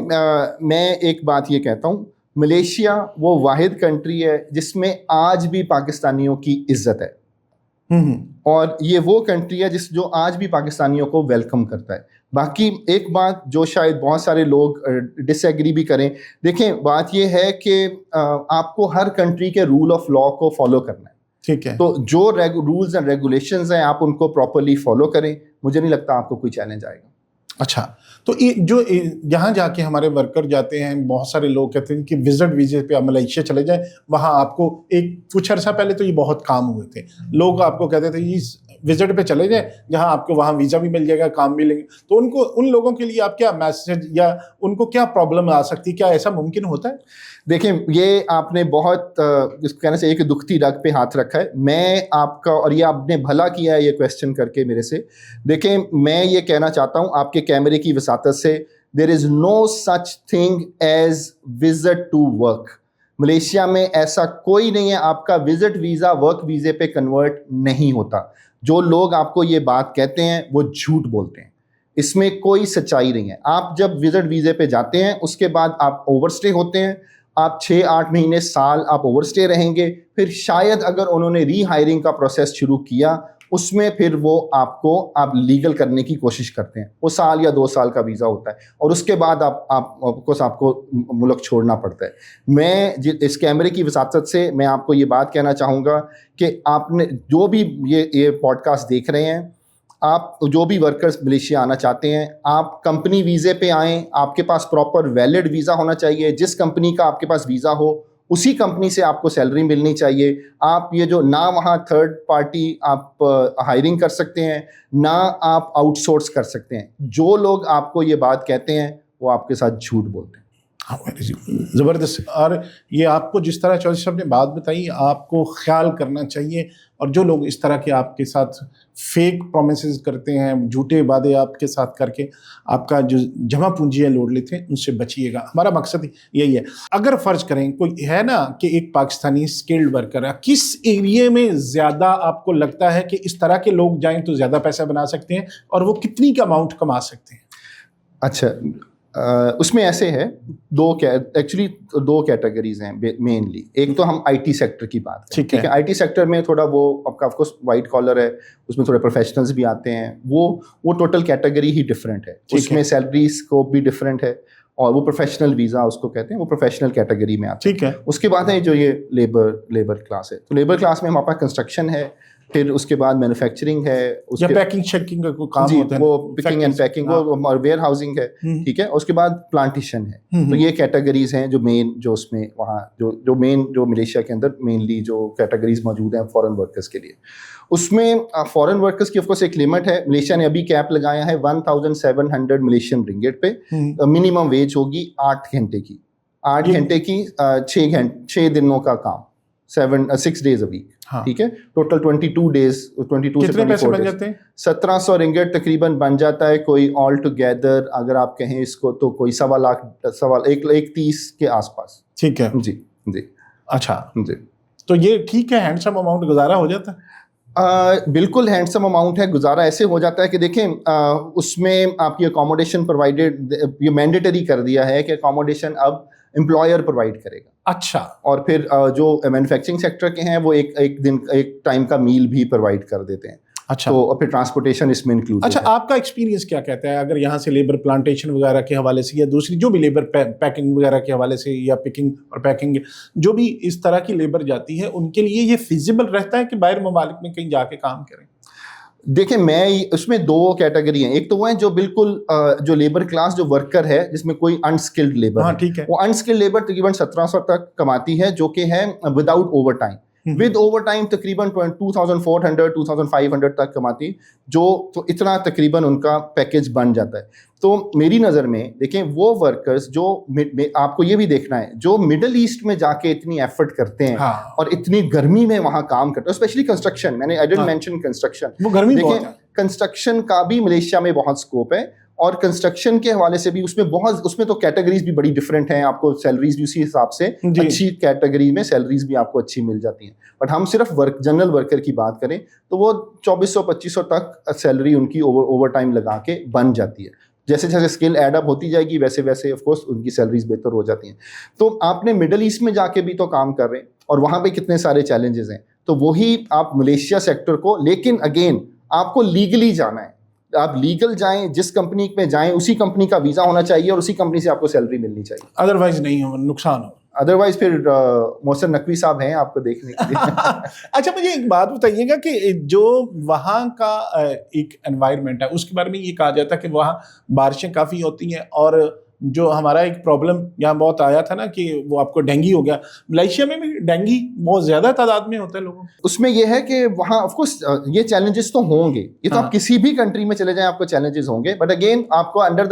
میں ایک بات یہ کہتا ہوں, ملیشیا وہ واحد کنٹری ہے جس میں آج بھی پاکستانیوں کی عزت ہے, اور یہ وہ کنٹری ہے جو آج بھی پاکستانیوں کو ویلکم کرتا ہے. باقی ایک بات جو شاید بہت سارے لوگ ڈس ایگری بھی کریں, دیکھیں بات یہ ہے کہ آپ کو ہر کنٹری کے رول آف لا کو فالو کرنا ہے. ٹھیک ہے, تو جو رولز اینڈ ریگولیشنز ہیں آپ ان کو پراپرلی فالو کریں, مجھے نہیں لگتا آپ کو کوئی چیلنج آئے گا. اچھا, تو جو یہاں جا کے ہمارے ورکر جاتے ہیں, بہت سارے لوگ کہتے ہیں کہ وزٹ ویزے پہ آپ ملیشیا چلے جائیں, وہاں آپ کو کچھ عرصہ پہلے تو یہ بہت کام ہوئے تھے, لوگ آپ کو کہتے تھے یہ وزٹ پہ چلے جائیں جہاں آپ کو وہاں ویزا بھی مل جائے گا, کام بھی لیں گے. تو ان لوگوں کے لیے آپ کیا میسج یا ان کو کیا پرابلم آ سکتی, کیا ایسا ممکن ہوتا ہے؟ دیکھیں یہ آپ نے بہت کہنا چاہیے کہ دکھتی رگ پہ ہاتھ رکھا ہے. میں آپ کا, اور یہ آپ نے بھلا کیا ہے یہ کویسچن کر کے میرے سے. دیکھیں میں یہ کہنا چاہتا ہوں آپ کے کیمرے کی وساطت سے, there is no such thing as visit to work. Malaysia میں ایسا کوئی نہیں ہے, آپ کا وزٹ ویزا ورک ویزے پہ کنورٹ نہیں ہوتا. جو لوگ آپ کو یہ بات کہتے ہیں وہ جھوٹ بولتے ہیں, اس میں کوئی سچائی نہیں ہے. آپ جب وزٹ ویزے پہ جاتے ہیں اس کے بعد آپ اوور اسٹے ہوتے ہیں, آپ 6-8 مہینے سال آپ اوور اسٹے رہیں گے, پھر شاید اگر انہوں نے ری ہائرنگ کا پروسیس شروع کیا اس میں پھر وہ آپ لیگل کرنے کی کوشش کرتے ہیں, وہ سال یا 2 سال کا ویزا ہوتا ہے, اور اس کے بعد آپ کو ملک چھوڑنا پڑتا ہے. میں اس کیمرے کی وساطت سے میں آپ کو یہ بات کہنا چاہوں گا کہ آپ نے جو بھی یہ پوڈ کاسٹ دیکھ رہے ہیں, آپ جو بھی ورکرز ملیشیا آنا چاہتے ہیں آپ کمپنی ویزے پہ آئیں, آپ کے پاس پراپر ویلڈ ویزا ہونا چاہیے. جس کمپنی کا آپ کے پاس ویزا ہو اسی کمپنی سے آپ کو سیلری ملنی چاہیے. آپ یہ جو نہ وہاں تھرڈ پارٹی آپ ہائرنگ کر سکتے ہیں, نہ آپ آؤٹ سورس کر سکتے ہیں. جو لوگ آپ کو یہ بات کہتے ہیں وہ آپ کے ساتھ جھوٹ بولتے ہیں. زبردست. اور یہ آپ کو جس طرح چودھری صاحب نے بات بتائی آپ کو خیال کرنا چاہیے, اور جو لوگ اس طرح کے آپ کے ساتھ فیک پرومسز کرتے ہیں, جھوٹے وعدے آپ کے ساتھ کر کے آپ کا جو جمع پونجیاں لوٹ لیتے ہیں, ان سے بچیے گا. ہمارا مقصد یہی ہے. اگر فرض کریں کوئی ہے نا کہ ایک پاکستانی اسکلڈ ورکر ہے, کس ایریے میں زیادہ آپ کو لگتا ہے کہ اس طرح کے لوگ جائیں تو زیادہ پیسہ بنا سکتے ہیں, اور وہ کتنی کا اماؤنٹ کما سکتے ہیں؟ اچھا, اس میں ایسے ہے ایکچولی دو کیٹیگریز ہیں مینلی. ایک تو ہم آئی ٹی سیکٹر کی بات کریں, ٹھیک ہے. آئی ٹی سیکٹر میں تھوڑا وہ آپ کا آف کورس وائٹ کالر ہے, اس میں تھوڑے پروفیشنلز بھی آتے ہیں, وہ ٹوٹل کیٹیگری ہی ڈفرینٹ ہے. اس میں سیلری اسکوپ بھی ڈفرینٹ ہے, اور وہ پروفیشنل ویزا اس کو کہتے ہیں, وہ پروفیشنل کیٹیگری میں آتے ہیں. ٹھیک ہے. اس کے بعد ہے جو یہ لیبر کلاس ہے. تو لیبر کلاس میں ہمارے پاس کنسٹرکشن ہے, پھر اس کے بعد مینوفیکچرنگ ہے, یا پیکنگ شیکنگ کا کوئی کام جی ہوتا ہے, وہ پکنگ اینڈ پیکنگ اور ویئر ہاؤسنگ ہے, ٹھیک ہے. اس کے بعد پلانٹیشن ہے. تو یہ کیٹیگریز ہیں جو مین, جو اس میں وہاں جو مین جو ملیشیا کے اندر مینلی جو کیٹیگریز موجود ہیں فورن ورکرز کے لیے. اس میں فورن ورکرز کی آف کورس ایک لمٹ ہے. ملیشیا نے ابھی کیپ لگایا ہے 1700 ملیشین رنگٹ پہ. منیمم ویج ہوگی 8 گھنٹے کی, 8 گھنٹے کی 6 دنوں کا کام, 6 days a week, ٹھیک ہے. ٹوٹل 22 days, 22 سے 24 days, 1700 رنگٹ تقریباً بن جاتا ہے. کوئی آل ٹوگیدر اگر آپ کہیں اس کو تو کوئی 1.25 لاکھ 1.30 کے آس پاس. ٹھیک ہے جی جی. اچھا جی, تو یہ ٹھیک ہے, ہینڈسم اماؤنٹ گزارا ہو جاتا ہے. بالکل ہینڈسم اماؤنٹ ہے. گزارا ایسے ہو جاتا ہے کہ دیکھیں اس میں آپ کی اکاموڈیشن پرووائڈیڈ, یہ مینڈیٹری کر دیا ہے کہ اکاموڈیشن اب امپلائر پرووائڈ کرے گا. اچھا. اور پھر جو مینوفیکچرنگ سیکٹر کے ہیں وہ ایک ٹائم کا میل بھی پرووائڈ کر دیتے ہیں. اچھا. تو پھر ٹرانسپورٹیشن اس میں انکلوڈ. اچھا, آپ کا ایکسپیرینس کیا کہتا ہے اگر یہاں سے لیبر پلانٹیشن وغیرہ کے حوالے سے یا دوسری جو بھی لیبر پیکنگ وغیرہ کے حوالے سے یا پکنگ اور پیکنگ جو بھی اس طرح کی لیبر جاتی ہے ان کے لیے یہ فیزیبل رہتا ہے کہ باہر ممالک میں کہیں جا کے کام کریں؟ دیکھیں میں اس میں 2 کیٹیگری ہیں. ایک تو وہ ہیں جو بالکل جو لیبر کلاس جو ورکر ہے جس میں کوئی انسکلڈ لیبر ہے. ٹھیک ہے. وہ انسکلڈ لیبر تقریباً 1700 تک کماتی ہے جو کہ ہے without over time. With over time تقریباً 2400 2500 تک کماتی, جو تو اتنا تقریباً ان کا پیکیج بن جاتا ہے. تو میری نظر میں دیکھیں وہ ورکرز جو آپ کو یہ بھی دیکھنا ہے جو مڈل ایسٹ میں جا کے اتنی ایفرٹ کرتے ہیں اور اتنی گرمی میں وہاں کام کرتے ہیں, اسپیشلی کنسٹرکشن. میں نے آئی ڈنٹ مینشن کنسٹرکشن, دیکھیں کنسٹرکشن کا بھی ملیشیا میں بہت اسکوپ ہے. اور کنسٹرکشن کے حوالے سے بھی اس میں تو کیٹیگریز بھی بڑی ڈفرینٹ ہیں. آپ کو سیلریز بھی اسی حساب سے اچھی کیٹیگری میں سیلریز بھی آپ کو اچھی مل جاتی ہیں. بٹ ہم صرف جنرل ورکر کی بات کریں تو وہ 2400-2500 تک سیلری ان کی اوور ٹائم لگا کے بن جاتی ہے. جیسے جیسے اسکل ایڈ اپ ہوتی جائے گی ویسے ویسے آف کورس ان کی سیلریز بہتر ہو جاتی ہیں. تو آپ نے مڈل ایسٹ میں جا کے بھی تو کام کر رہے ہیں اور وہاں پہ کتنے سارے چیلنجز ہیں. تو وہی آپ ملیشیا سیکٹر کو, لیکن اگین آپ کو لیگلی جانا ہے. آپ لیگل جائیں, جس کمپنی میں جائیں اسی کمپنی کا ویزا ہونا چاہیے اور اسی کمپنی سے آپ کو سیلری ملنی چاہیے. ادروائز نہیں ہو, نقصان ہو. ادروائز پھر محسن نقوی صاحب ہیں آپ کو دیکھنے کے لیے. اچھا مجھے ایک بات بتائیے گا کہ جو وہاں کا ایک انوائرمنٹ ہے اس کے بارے میں یہ کہا جاتا ہے کہ وہاں بارشیں کافی ہوتی ہیں اور جو ہمارا ایک پرابلم یہاں بہت آیا تھا نا کہ وہ آپ کو ڈینگی ہو گیا. ملیشیا میں بھی ڈینگی بہت زیادہ تعداد میں ہوتا ہے لوگوں. اس میں یہ ہے کہ وہاں آف کورس یہ چیلنجز تو ہوں گے, یہ تو آپ کسی بھی کنٹری میں چلے جائیں آپ کو چیلنجز ہوں گے. بٹ اگین آپ کو انڈر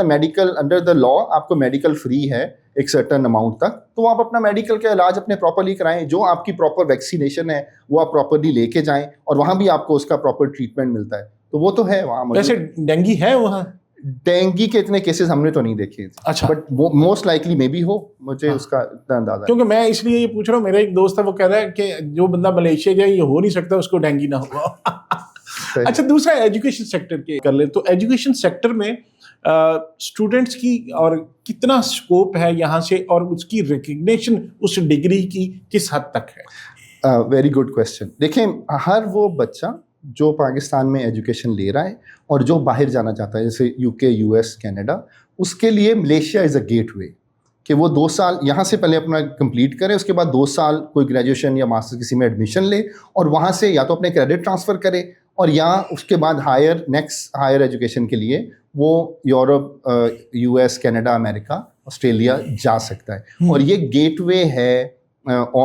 دا لا آپ کو میڈیکل فری ہے ایک سرٹن اماؤنٹ تک, تو آپ اپنا میڈیکل کا علاج اپنے پراپرلی کرائیں. جو آپ کی پراپر ویکسینیشن ہے وہ آپ پراپرلی لے کے جائیں اور وہاں بھی آپ کو اس کا پراپر ٹریٹمنٹ ملتا ہے. تو وہ تو ہے وہاں. ویسے ڈینگی ہے وہاں؟ ڈینگی کے اتنے کیسز ہم نے تو نہیں دیکھے. اچھا. بٹ موسٹ لائکلی میں بھی ہو, مجھے اس کا اتنا اندازہ ہے. کیونکہ میں اس لیے یہ پوچھ رہا ہوں, میرا ایک دوست ہے وہ کہہ رہا ہے کہ جو بندہ ملیشیا جائے یہ ہو نہیں سکتا اس کو ڈینگی نہ ہوا. اچھا دوسرا ایجوکیشن سیکٹر کے کر لیں تو ایجوکیشن سیکٹر میں اسٹوڈنٹس کی اور کتنا اسکوپ ہے یہاں سے اور اس کی ریکگنیشن اس ڈگری کی کس حد تک ہے؟ Very good question. دیکھیں ہر وہ بچہ جو پاکستان میں ایجوکیشن لے رہا ہے اور جو باہر جانا چاہتا ہے جیسے یو کے, یو ایس, کینیڈا, اس کے لیے ملیشیا از اے گیٹ وے کہ وہ 2 سال یہاں سے پہلے اپنا کمپلیٹ کرے, اس کے بعد 2 سال کوئی گریجویشن یا ماسٹر کسی میں ایڈمیشن لے اور وہاں سے یا تو اپنے کریڈٹ ٹرانسفر کرے اور یا اس کے بعد نیکسٹ ہائر ایجوکیشن کے لیے وہ یورپ, یو ایس, کینیڈا, امریکہ, آسٹریلیا جا سکتا ہے. اور یہ گیٹ وے ہے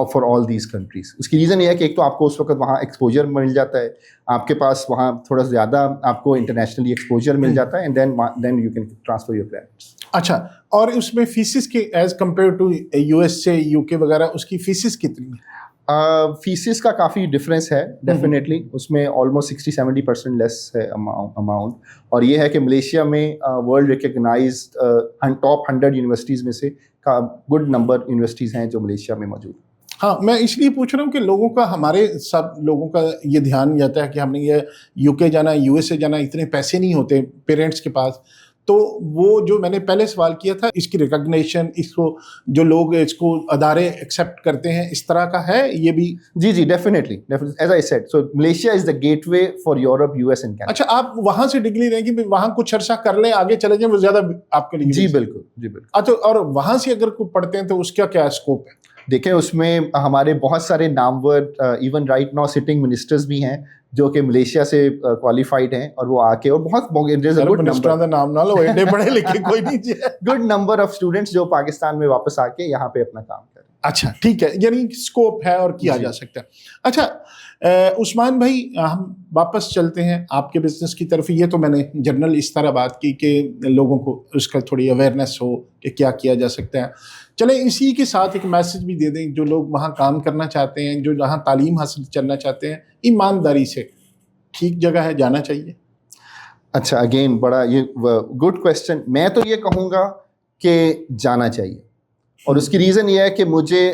فار آل دیز کنٹریز. اس کی ریزن یہ ہے کہ ایک تو آپ کو اس وقت وہاں ایکسپوجر مل جاتا ہے, آپ کے پاس وہاں تھوڑا زیادہ آپ کو انٹرنیشنلی ایکسپوجر مل جاتا ہے, and then you can transfer your credits. اچھا, اور اس میں فیسز کے as compare to U S سے یو کے وغیرہ اس کی فیسز کتنی ہیں؟ فیسز کا کافی ڈفرینس ہے ڈیفینیٹلی. اس میں آلموسٹ 60-70% لیس ہے اماؤنٹ. اور یہ ہے کہ ملیشیا میں ورلڈ ریکگنائزڈ ٹاپ 100 یونیورسٹیز میں سے کا گڈ نمبر یونیورسٹیز ہیں جو ملیشیا میں موجود. ہاں میں اس لیے پوچھ رہا ہوں کہ لوگوں کا, ہمارے سب لوگوں کا یہ دھیان جاتا ہے کہ ہم نے یہ یو کے جانا, یو ایس اے جانا, اتنے پیسے نہیں ہوتے پیرنٹس کے پاس. تو وہ جو میں نے پہلے سوال کیا تھا اس کی ریکگنیشن, اس کو جو لوگ اس کو ادارے ایکسیپٹ کرتے ہیں اس طرح کا ہے یہ بھی؟ جی definitely as I said, so Malaysia is the gateway for Europe, U S and Canada. اچھا, آپ وہاں سے ڈگری لیں کہ وہاں کچھ عرصہ کر لیں آگے چلے جائیں وہ زیادہ آپ کے لیے؟ جی بالکل. اچھا, اور وہاں سے اگر کوئی پڑھتے ہیں تو اس کا کیا اسکوپ ہے؟ دیکھیں اس میں ہمارے بہت سارے نامور even right now sitting ministers بھی ہیں جو کہ ملیشیا سے کوالیفائڈ ہیں اور وہ آ کے اور بہت گڈ نمبر آف اسٹوڈنٹس جو پاکستان میں واپس آ کے یہاں پہ اپنا کام کریں. اچھا ٹھیک ہے, یعنی اسکوپ ہے اور کیا جا سکتا ہے. اچھا عثمان بھائی, ہم واپس چلتے ہیں آپ کے بزنس کی طرف. یہ تو میں نے جنرل اس طرح بات کی کہ لوگوں کو اس کا تھوڑی اویئرنیس ہو کہ کیا کیا جا سکتا ہے. چلیں اسی کے ساتھ ایک میسج بھی دے دیں جو لوگ وہاں کام کرنا چاہتے ہیں, جو جہاں تعلیم حاصل کرنا چاہتے ہیں, ایمانداری سے ٹھیک جگہ ہے, جانا چاہیے. اچھا اگین بڑا یہ گڈ کویسچن. میں تو یہ کہوں گا کہ جانا چاہیے, اور اس کی ریزن یہ ہے کہ مجھے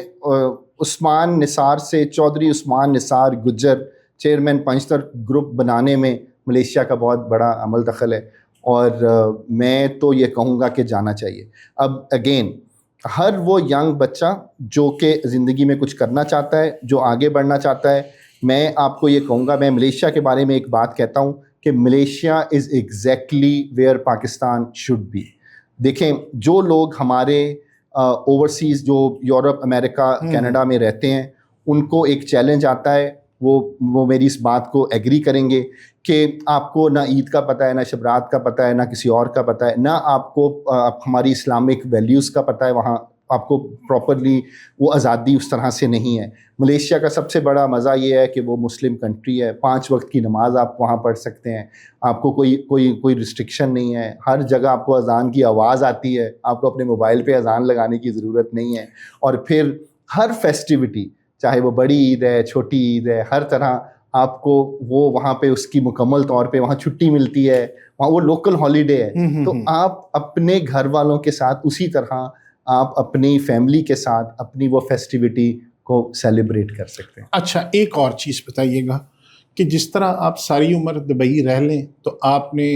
عثمان نثار سے, چودھری عثمان نثار گجر چیئرمین پنجتر گروپ بنانے میں ملیشیا کا بہت بڑا عمل دخل ہے, اور میں تو یہ کہوں گا کہ جانا چاہیے. اب اگین ہر وہ ینگ بچہ جو کہ زندگی میں کچھ کرنا چاہتا ہے, جو آگے بڑھنا چاہتا ہے, میں آپ کو یہ کہوں گا, میں ملیشیا کے بارے میں ایک بات کہتا ہوں کہ Malaysia is exactly where Pakistan should be. دیکھیں جو لوگ ہمارے اوورسیز جو یورپ, امریکہ, کینیڈا میں رہتے ہیں, ان کو ایک چیلنج آتا ہے, وہ میری اس بات کو ایگری کریں گے کہ آپ کو نہ عید کا پتہ ہے, نہ شب رات کا پتہ ہے, نہ کسی اور کا پتہ ہے, نہ آپ کو ہماری اسلامک ویلیوز کا پتہ ہے. وہاں آپ کو پراپرلی وہ آزادی اس طرح سے نہیں ہے. ملیشیا کا سب سے بڑا مزہ یہ ہے کہ وہ مسلم کنٹری ہے, 5 وقت کی نماز آپ وہاں پڑھ سکتے ہیں, آپ کو کوئی ریسٹرکشن نہیں ہے, ہر جگہ آپ کو اذان کی آواز آتی ہے, آپ کو اپنے موبائل پہ اذان لگانے کی ضرورت نہیں ہے. اور پھر ہر فیسٹیوٹی, چاہے وہ بڑی عید ہے, چھوٹی عید ہے, ہر طرح آپ کو وہ وہاں پہ اس کی مکمل طور پہ وہاں چھٹی ملتی ہے, وہاں وہ لوکل ہالیڈے ہے. تو آپ اپنے گھر والوں کے ساتھ اسی طرح آپ اپنی فیملی کے ساتھ اپنی وہ فیسٹیوٹی کو سیلیبریٹ کر سکتے ہیں. اچھا ایک اور چیز بتائیے گا کہ جس طرح آپ ساری عمر دبئی رہ لیں تو آپ نے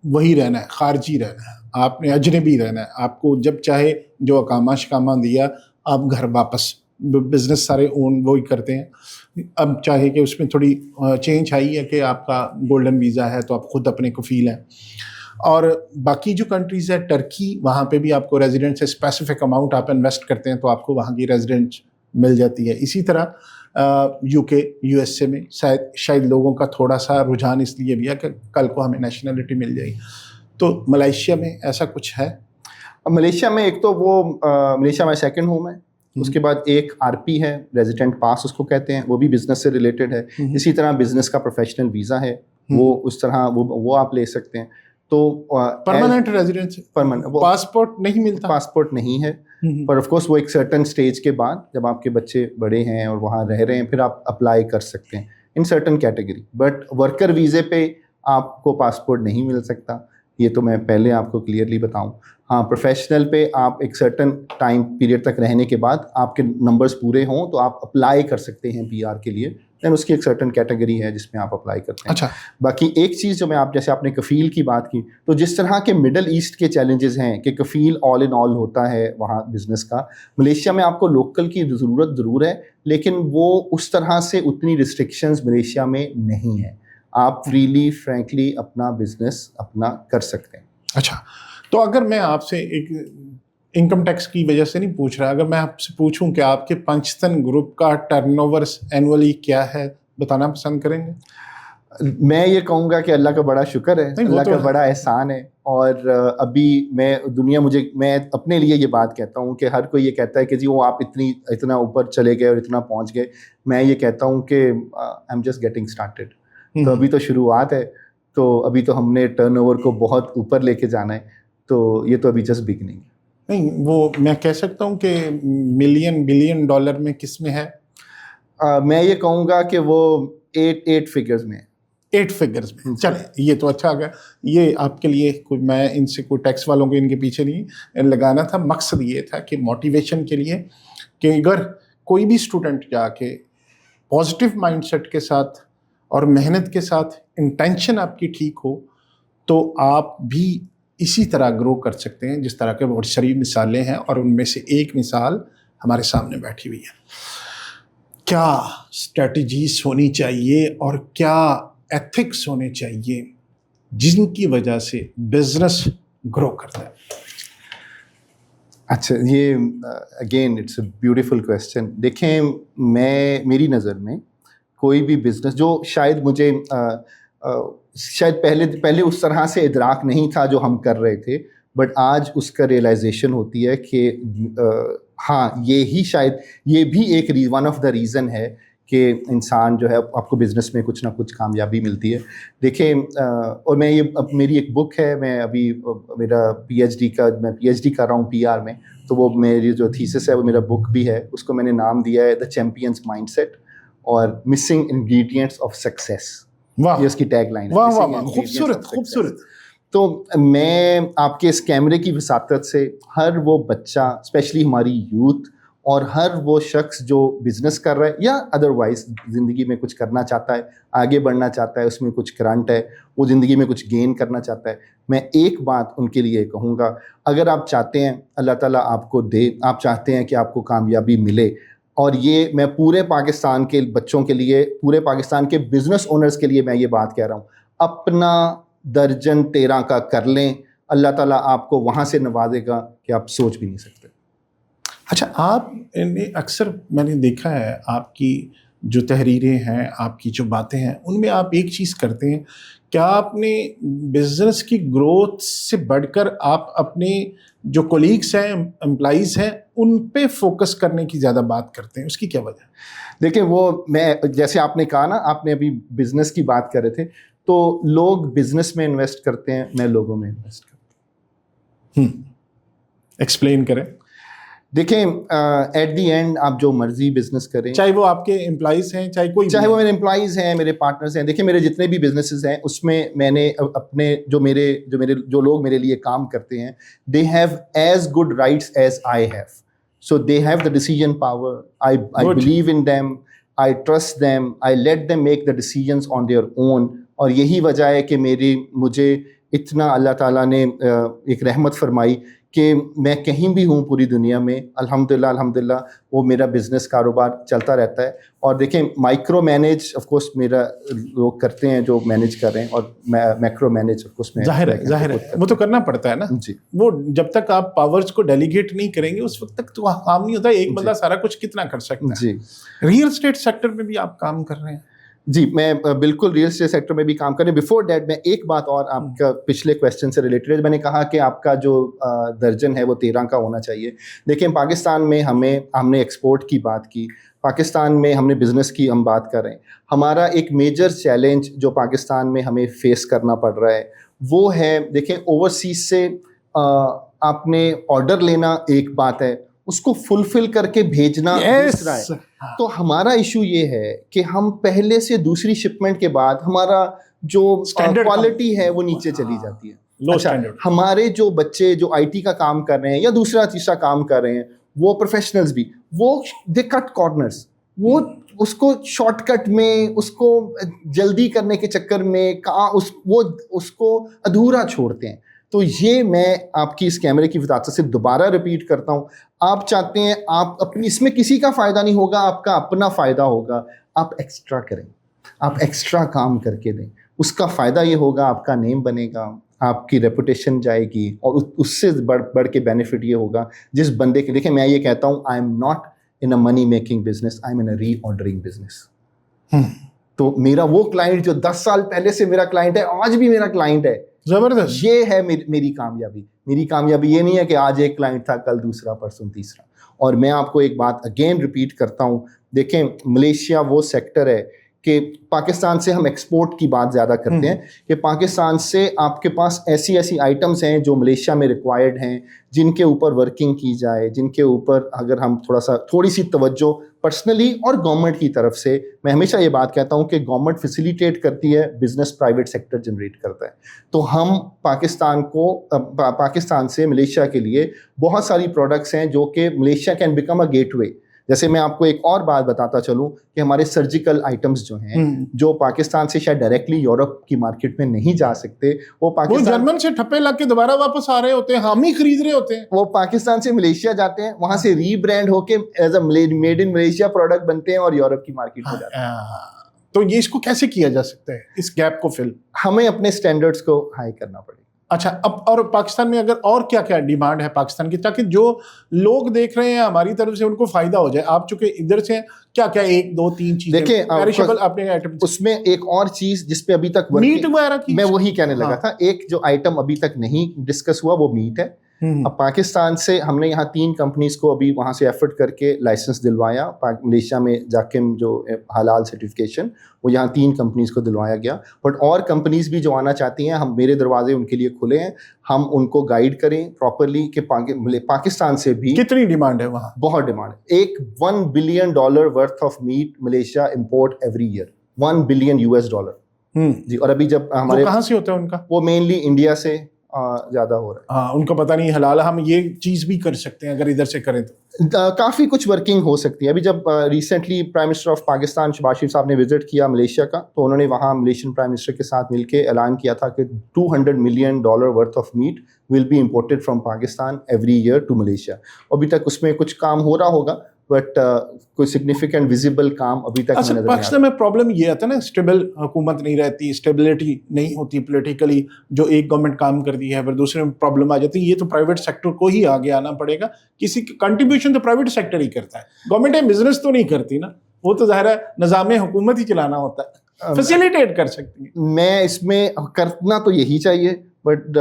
وہی رہنا ہے, خارجی رہنا ہے, آپ نے اجنبی رہنا ہے, آپ کو جب چاہے جو اقامہ شکامہ دیا آپ گھر واپس, بزنس سارے اون وہی کرتے ہیں. اب چاہے کہ اس میں تھوڑی چینج آئی ہے کہ آپ کا گولڈن ویزا ہے تو آپ خود اپنے کفیل ہیں, اور باقی جو کنٹریز ہے ٹرکی, وہاں پہ بھی آپ کو ریزیڈنٹ سے اسپیسیفک اماؤنٹ آپ انویسٹ کرتے ہیں تو آپ کو وہاں کی ریزیڈنٹ مل جاتی ہے. اسی طرح یو کے, یو ایس اے میں شاید لوگوں کا تھوڑا سا رجحان اس لیے بھی ہے کہ کل کو ہمیں نیشنلٹی مل جائے. تو ملائیشیا میں ایسا کچھ ہے؟ ملیشیا میں ایک تو وہ ملیشیا میں سیکنڈ ہوم ہے, اس کے بعد ایک آر پی ہے, ریزیڈنٹ پاس اس کو کہتے ہیں, وہ بھی بزنس سے ریلیٹڈ ہے. اسی طرح بزنس کا پروفیشنل ویزا ہے, وہ اس طرح وہ آپ لے سکتے ہیں. تو پرماننٹ ریزیڈنس, پاسپورٹ نہیں ملتا, پاسپورٹ نہیں ہے, پر آف کورس وہ ایک سرٹن سٹیج کے بعد جب آپ کے بچے بڑے ہیں اور وہاں رہ رہے ہیں پھر آپ اپلائی کر سکتے ہیں in certain category. But worker ویزے پہ آپ کو پاسپورٹ نہیں مل سکتا, یہ تو میں پہلے آپ کو کلیئرلی بتاؤں. ہاں پروفیشنل پہ آپ ایک سرٹن ٹائم پیریڈ تک رہنے کے بعد آپ کے نمبرز پورے ہوں تو آپ اپلائی کر سکتے ہیں پی آر کے لیے, دین اس کی ایک سرٹن کیٹیگری ہے جس میں آپ اپلائی کرتے ہیں. اچھا باقی ایک چیز جو میں جیسے آپ نے کفیل کی بات کی, تو جس طرح کے مڈل ایسٹ کے چیلنجز ہیں کہ کفیل آل ان آل ہوتا ہے وہاں بزنس کا, ملیشیا میں آپ کو لوکل کی ضرورت ضرور ہے لیکن وہ اس طرح سے اتنی ریسٹرکشنز ملیشیا میں نہیں ہیں, آپ فریلی فرینکلی اپنا بزنس اپنا کر سکتے ہیں. اچھا تو اگر میں آپ سے ایک انکم ٹیکس کی وجہ سے نہیں پوچھ رہا, اگر میں آپ سے پوچھوں کہ آپ کے پنجتن گروپ کا ٹرن اوور اینولی کیا ہے, بتانا پسند کریں گے؟ میں یہ کہوں گا کہ اللہ کا بڑا شکر ہے, اللہ کا بڑا احسان ہے. اور ابھی میں اپنے لیے یہ بات کہتا ہوں کہ ہر کوئی یہ کہتا ہے کہ جی وہ آپ اتنا اوپر چلے گئے اور اتنا پہنچ گئے. میں یہ کہتا ہوں کہ I am just getting started. تو ابھی تو شروعات ہے, تو ابھی تو ہم نے ٹرن اوور کو بہت اوپر لے کے جانا ہے, تو یہ تو ابھی جسٹ بگننگ ہے. نہیں وہ میں کہہ سکتا ہوں کہ ملین بلین ڈالر میں کس میں ہے؟ میں یہ کہوں گا کہ وہ 8 فگرز میں ہے. 8 فگرز میں. چلیں یہ تو اچھا آ گیا. یہ آپ کے لیے کوئی, میں ان سے کوئی ٹیکس والوں کو ان کے پیچھے نہیں لگانا تھا, مقصد یہ تھا کہ موٹیویشن کے لیے کہ اگر کوئی بھی اسٹوڈنٹ جا کے پازیٹیو مائنڈ سیٹ کے ساتھ اور محنت کے ساتھ انٹینشن آپ کی ٹھیک ہو تو آپ بھی اسی طرح گرو کر سکتے ہیں جس طرح کے بہت ساری مثالیں ہیں, اور ان میں سے ایک مثال ہمارے سامنے بیٹھی ہوئی ہے. کیا اسٹریٹجیز ہونی چاہیے اور کیا ایتھکس ہونے چاہیے جن کی وجہ سے بزنس گرو کرتا ہے؟ اچھا، یہ again it's a beautiful question. دیکھیں، میری نظر میں کوئی بھی بزنس جو شاید مجھے شاید پہلے اس طرح سے ادراک نہیں تھا جو ہم کر رہے تھے، بٹ آج اس کا ریئلائزیشن ہوتی ہے کہ ہاں یہی شاید یہ بھی ایک ون آف دا ریزن ہے کہ انسان جو ہے آپ کو بزنس میں کچھ نہ کچھ کامیابی ملتی ہے. دیکھیں، اور میں میری ایک بک ہے، میں ابھی میرا پی ایچ ڈی کر رہا ہوں PR میں، تو وہ میری جو تھیسس ہے وہ میرا بک بھی ہے. اس کو میں نے نام دیا ہے دا چیمپئنز مائنڈ سیٹ اور مسنگ انگریڈینٹس آف سکسیس. یہ اس کی ٹیگ لائن ہے. واہ واہ، خوبصورت خوبصورت. تو میں آپ کے اس کیمرے کی وساطت سے ہر وہ بچہ، اسپیشلی ہماری یوتھ، اور ہر وہ شخص جو بزنس کر رہا ہے یا ادروائز زندگی میں کچھ کرنا چاہتا ہے، آگے بڑھنا چاہتا ہے، اس میں کچھ کرنٹ ہے، وہ زندگی میں کچھ گین کرنا چاہتا ہے، میں ایک بات ان کے لیے کہوں گا. اگر آپ چاہتے ہیں اللہ تعالیٰ آپ کو دے، آپ چاہتے ہیں کہ آپ کو کامیابی ملے، اور یہ میں پورے پاکستان کے بچوں کے لیے، پورے پاکستان کے بزنس اونرز کے لیے میں یہ بات کہہ رہا ہوں، اپنا درجن 13 کا کر لیں، اللہ تعالیٰ آپ کو وہاں سے نوازے گا کہ آپ سوچ بھی نہیں سکتے. اچھا، آپ نے اکثر میں نے دیکھا ہے آپ کی جو تحریریں ہیں، آپ کی جو باتیں ہیں، ان میں آپ ایک چیز کرتے ہیں کہ آپ نے بزنس کی گروتھ سے بڑھ کر آپ اپنے جو کولیگس ہیں، امپلائیز ہیں، ان پہ فوکس کرنے کی زیادہ بات کرتے ہیں. اس کی کیا وجہ ہے؟ دیکھیں، وہ میں جیسے آپ نے کہا نا، آپ نے ابھی بزنس کی بات کر رہے تھے، تو لوگ بزنس میں انویسٹ کرتے ہیں، میں لوگوں میں انویسٹ کرتا ہوں. ایکسپلین کریں. دیکھیں، ایٹ دی اینڈ آپ جو مرضی بزنس کریں، چاہے وہ آپ کے امپلائیز ہیں، چاہے وہ میرے امپلائیز ہیں، میرے پارٹنرز ہیں. دیکھیں، میرے جتنے بھی بزنسز ہیں اس میں میں نے اپنے جو لوگ میرے لیے کام کرتے ہیں، they have as good rights as I have. So they have the decision power. I believe in them, I trust them, I let them make the decisions on their own. اور یہی وجہ ہے کہ مجھے اتنا اللہ تعالیٰ نے ایک رحمت فرمائی کہ میں کہیں بھی ہوں پوری دنیا میں، الحمدللہ وہ میرا بزنس کاروبار چلتا رہتا ہے. اور دیکھیں، مائکرو مینیج آف کورس میرا لوگ کرتے ہیں جو مینیج کر رہے ہیں، اور میکرو مینیج آف کورس ظاہر ہے وہ تو کرنا پڑتا ہے نا جی. وہ جب تک آپ پاورز کو ڈیلیگیٹ نہیں کریں گے اس وقت تک تو کام نہیں ہوتا. ایک بندہ سارا کچھ کتنا کر سکتا ہے. جی. ریئل اسٹیٹ سیکٹر میں بھی آپ کام کر رہے ہیں؟ جی، میں بالکل ریئل اسٹیٹ سیکٹر میں بھی کام کر رہے ہیں. بفور دیٹ میں ایک بات اور آپ کا پچھلے کویسچن سے ریلیٹڈ ہے. میں نے کہا کہ آپ کا جو درجن ہے وہ 13 کا ہونا چاہیے. دیکھیں، پاکستان میں ہم نے ایکسپورٹ کی بات کی، پاکستان میں ہم نے بزنس کی ہم بات کر رہے ہیں. ہمارا ایک میجر چیلنج جو پاکستان میں ہمیں فیس کرنا پڑ رہا ہے وہ ہے، دیکھیں، اوورسیز سے آپ نے آرڈر لینا ایک بات ہے، اس کو فلفل کر کے بھیجنا دوسرا ہے. تو ہمارا ایشو یہ ہے کہ ہم پہلے سے دوسری شپمنٹ کے بعد ہمارا جو کوالٹی ہے وہ نیچے چلی جاتی ہے. اچھا، ہمارے جو بچے جو IT کا کام کر رہے ہیں یا دوسرا تیسرا کام کر رہے ہیں، وہ پروفیشنلز بھی، وہ دے کٹ کارنرز، وہ اس کو شارٹ کٹ میں، اس کو جلدی کرنے کے چکر میں وہ اس کو ادھورا چھوڑتے ہیں. تو یہ میں آپ کی اس کیمرے کی وضاحت سے دوبارہ ریپیٹ کرتا ہوں، آپ چاہتے ہیں آپ اپنی، اس میں کسی کا فائدہ نہیں ہوگا، آپ کا اپنا فائدہ ہوگا. آپ ایکسٹرا کریں، آپ ایکسٹرا کام کر کے دیں، اس کا فائدہ یہ ہوگا، آپ کا نیم بنے گا، آپ کی ریپوٹیشن جائے گی، اور اس سے بڑھ کے بینیفٹ یہ ہوگا جس بندے کے. دیکھیں، میں یہ کہتا ہوں، I M not in a money making business, I am in a reordering business. تو میرا وہ کلائنٹ جو 10 سال پہلے سے میرا کلائنٹ ہے، آج بھی میرا کلائنٹ ہے، زبردست. یہ ہے میری کامیابی. میری کامیابی یہ نہیں ہے کہ آج ایک کلائنٹ تھا، کل دوسرا، پرسوں تیسرا. اور میں آپ کو ایک بات اگین ریپیٹ کرتا ہوں، دیکھیں، ملیشیا وہ سیکٹر ہے کہ پاکستان سے ہم ایکسپورٹ کی بات زیادہ کرتے ہیں کہ پاکستان سے آپ کے پاس ایسی آئٹمس ہیں جو ملیشیا میں ریکوائرڈ ہیں، جن کے اوپر ورکنگ کی جائے، جن کے اوپر اگر ہم تھوڑی سی توجہ پرسنلی اور گورنمنٹ کی طرف سے، میں ہمیشہ یہ بات کہتا ہوں کہ گورنمنٹ فیسیلیٹیٹ کرتی ہے، بزنس پرائیویٹ سیکٹر جنریٹ کرتا ہے. تو ہم پاکستان سے ملیشیا کے لیے بہت ساری پروڈکٹس ہیں جو کہ Malaysia can become a gateway. جیسے میں آپ کو ایک اور بات بتاتا چلوں کہ ہمارے سرجیکل آئٹمس جو ہیں، جو پاکستان سے شاید ڈائریکٹلی یورپ کی مارکیٹ میں نہیں جا سکتے، وہ جرمن سے ٹھپے لگ کے دوبارہ واپس آ رہے ہوتے ہیں، ہم ہی خرید رہے ہوتے ہیں. وہ پاکستان سے ملیشیا جاتے ہیں، وہاں سے ری برانڈ ہو کے as a made in Malaysia product بنتے ہیں اور یورپ کی مارکیٹ میں جاتے ہیں. تو یہ اس کو کیسے کیا جا سکتا ہے، اس گیپ کو فل؟ ہمیں اپنے اسٹینڈرڈس کو ہائی کرنا پڑے گا. اچھا اب اور پاکستان میں اگر اور کیا کیا ڈیمانڈ ہے پاکستان کی تاکہ جو لوگ دیکھ رہے ہیں ہماری طرف سے ان کو فائدہ ہو جائے؟ آپ چونکہ ادھر سے کیا کیا 1 2 3 چیزیں دیکھیں پیرشیبل اپنے آئٹم اس میں ایک اور چیز جس پہ ابھی تک میٹ وغیرہ کی میں وہی کہنے لگا تھا، ایک جو آئٹم ابھی تک نہیں ڈسکس ہوا وہ میٹ ہے. اب پاکستان سے ہم نے یہاں 3 کمپنیز کو ابھی وہاں سے ایفرٹ کر کے لائسنس دلوایا. ملیشیا میں جاکم جو حلال سرٹیفکیشن وہ یہاں 3 کمپنیز کو دلوایا گیا. بٹ اور کمپنیز بھی جو آنا چاہتی ہیں میرے دروازے ان کے لیے کھلے ہیں. ہم ان کو گائیڈ کریں پراپرلی کہ پاکستان سے بھی کتنی ڈیمانڈ ہے وہاں؟ بہت ڈیمانڈ ہے. ایک $1 billion worth of meat Malaysia import every year. $1 billion جی. اور ابھی جب ہمارے کہاں سے ہوتا ہے ان کا؟ وہ مینلی انڈیا سے زیادہ ہو رہا ہے. ہاں ان کو پتہ نہیں حلال ہم یہ چیز بھی کر سکتے ہیں اگر ادھر سے کریں تو کافی کچھ ورکنگ ہو سکتی ہے. ابھی جب recently prime minister of Pakistan Shahbaz Sharif صاحب نے وزٹ کیا ملیشیا کا تو انہوں نے وہاں ملیشین پرائم منسٹر کے ساتھ مل کے اعلان کیا تھا کہ $200 million worth of meat will be imported from Pakistan every year to Malaysia. ابھی تک اس میں کچھ کام ہو رہا ہوگا بٹ کوئی سگنیفیکنٹ ویزیبل کام ابھی تک نظر نہیں آتا. پاکستان میں پرابلم یہ آتا ہے نا اسٹیبل حکومت نہیں رہتی, اسٹیبلٹی نہیں ہوتی پولیٹیکلی. جو ایک گورنمنٹ کام کرتی ہے پھر دوسرے میں پرابلم آ جاتی ہے. یہ تو پرائیویٹ سیکٹر کو ہی آگے آنا پڑے گا. کسی کی کنٹریبیوشن تو پرائیویٹ سیکٹر ہی کرتا ہے, گورنمنٹ بزنس تو نہیں کرتی نا. وہ تو ظاہر ہے نظام حکومت ہی چلانا ہوتا ہے, فیسیلیٹیٹ کر سکتی ہے. میں اس میں کرنا تو یہی چاہیے but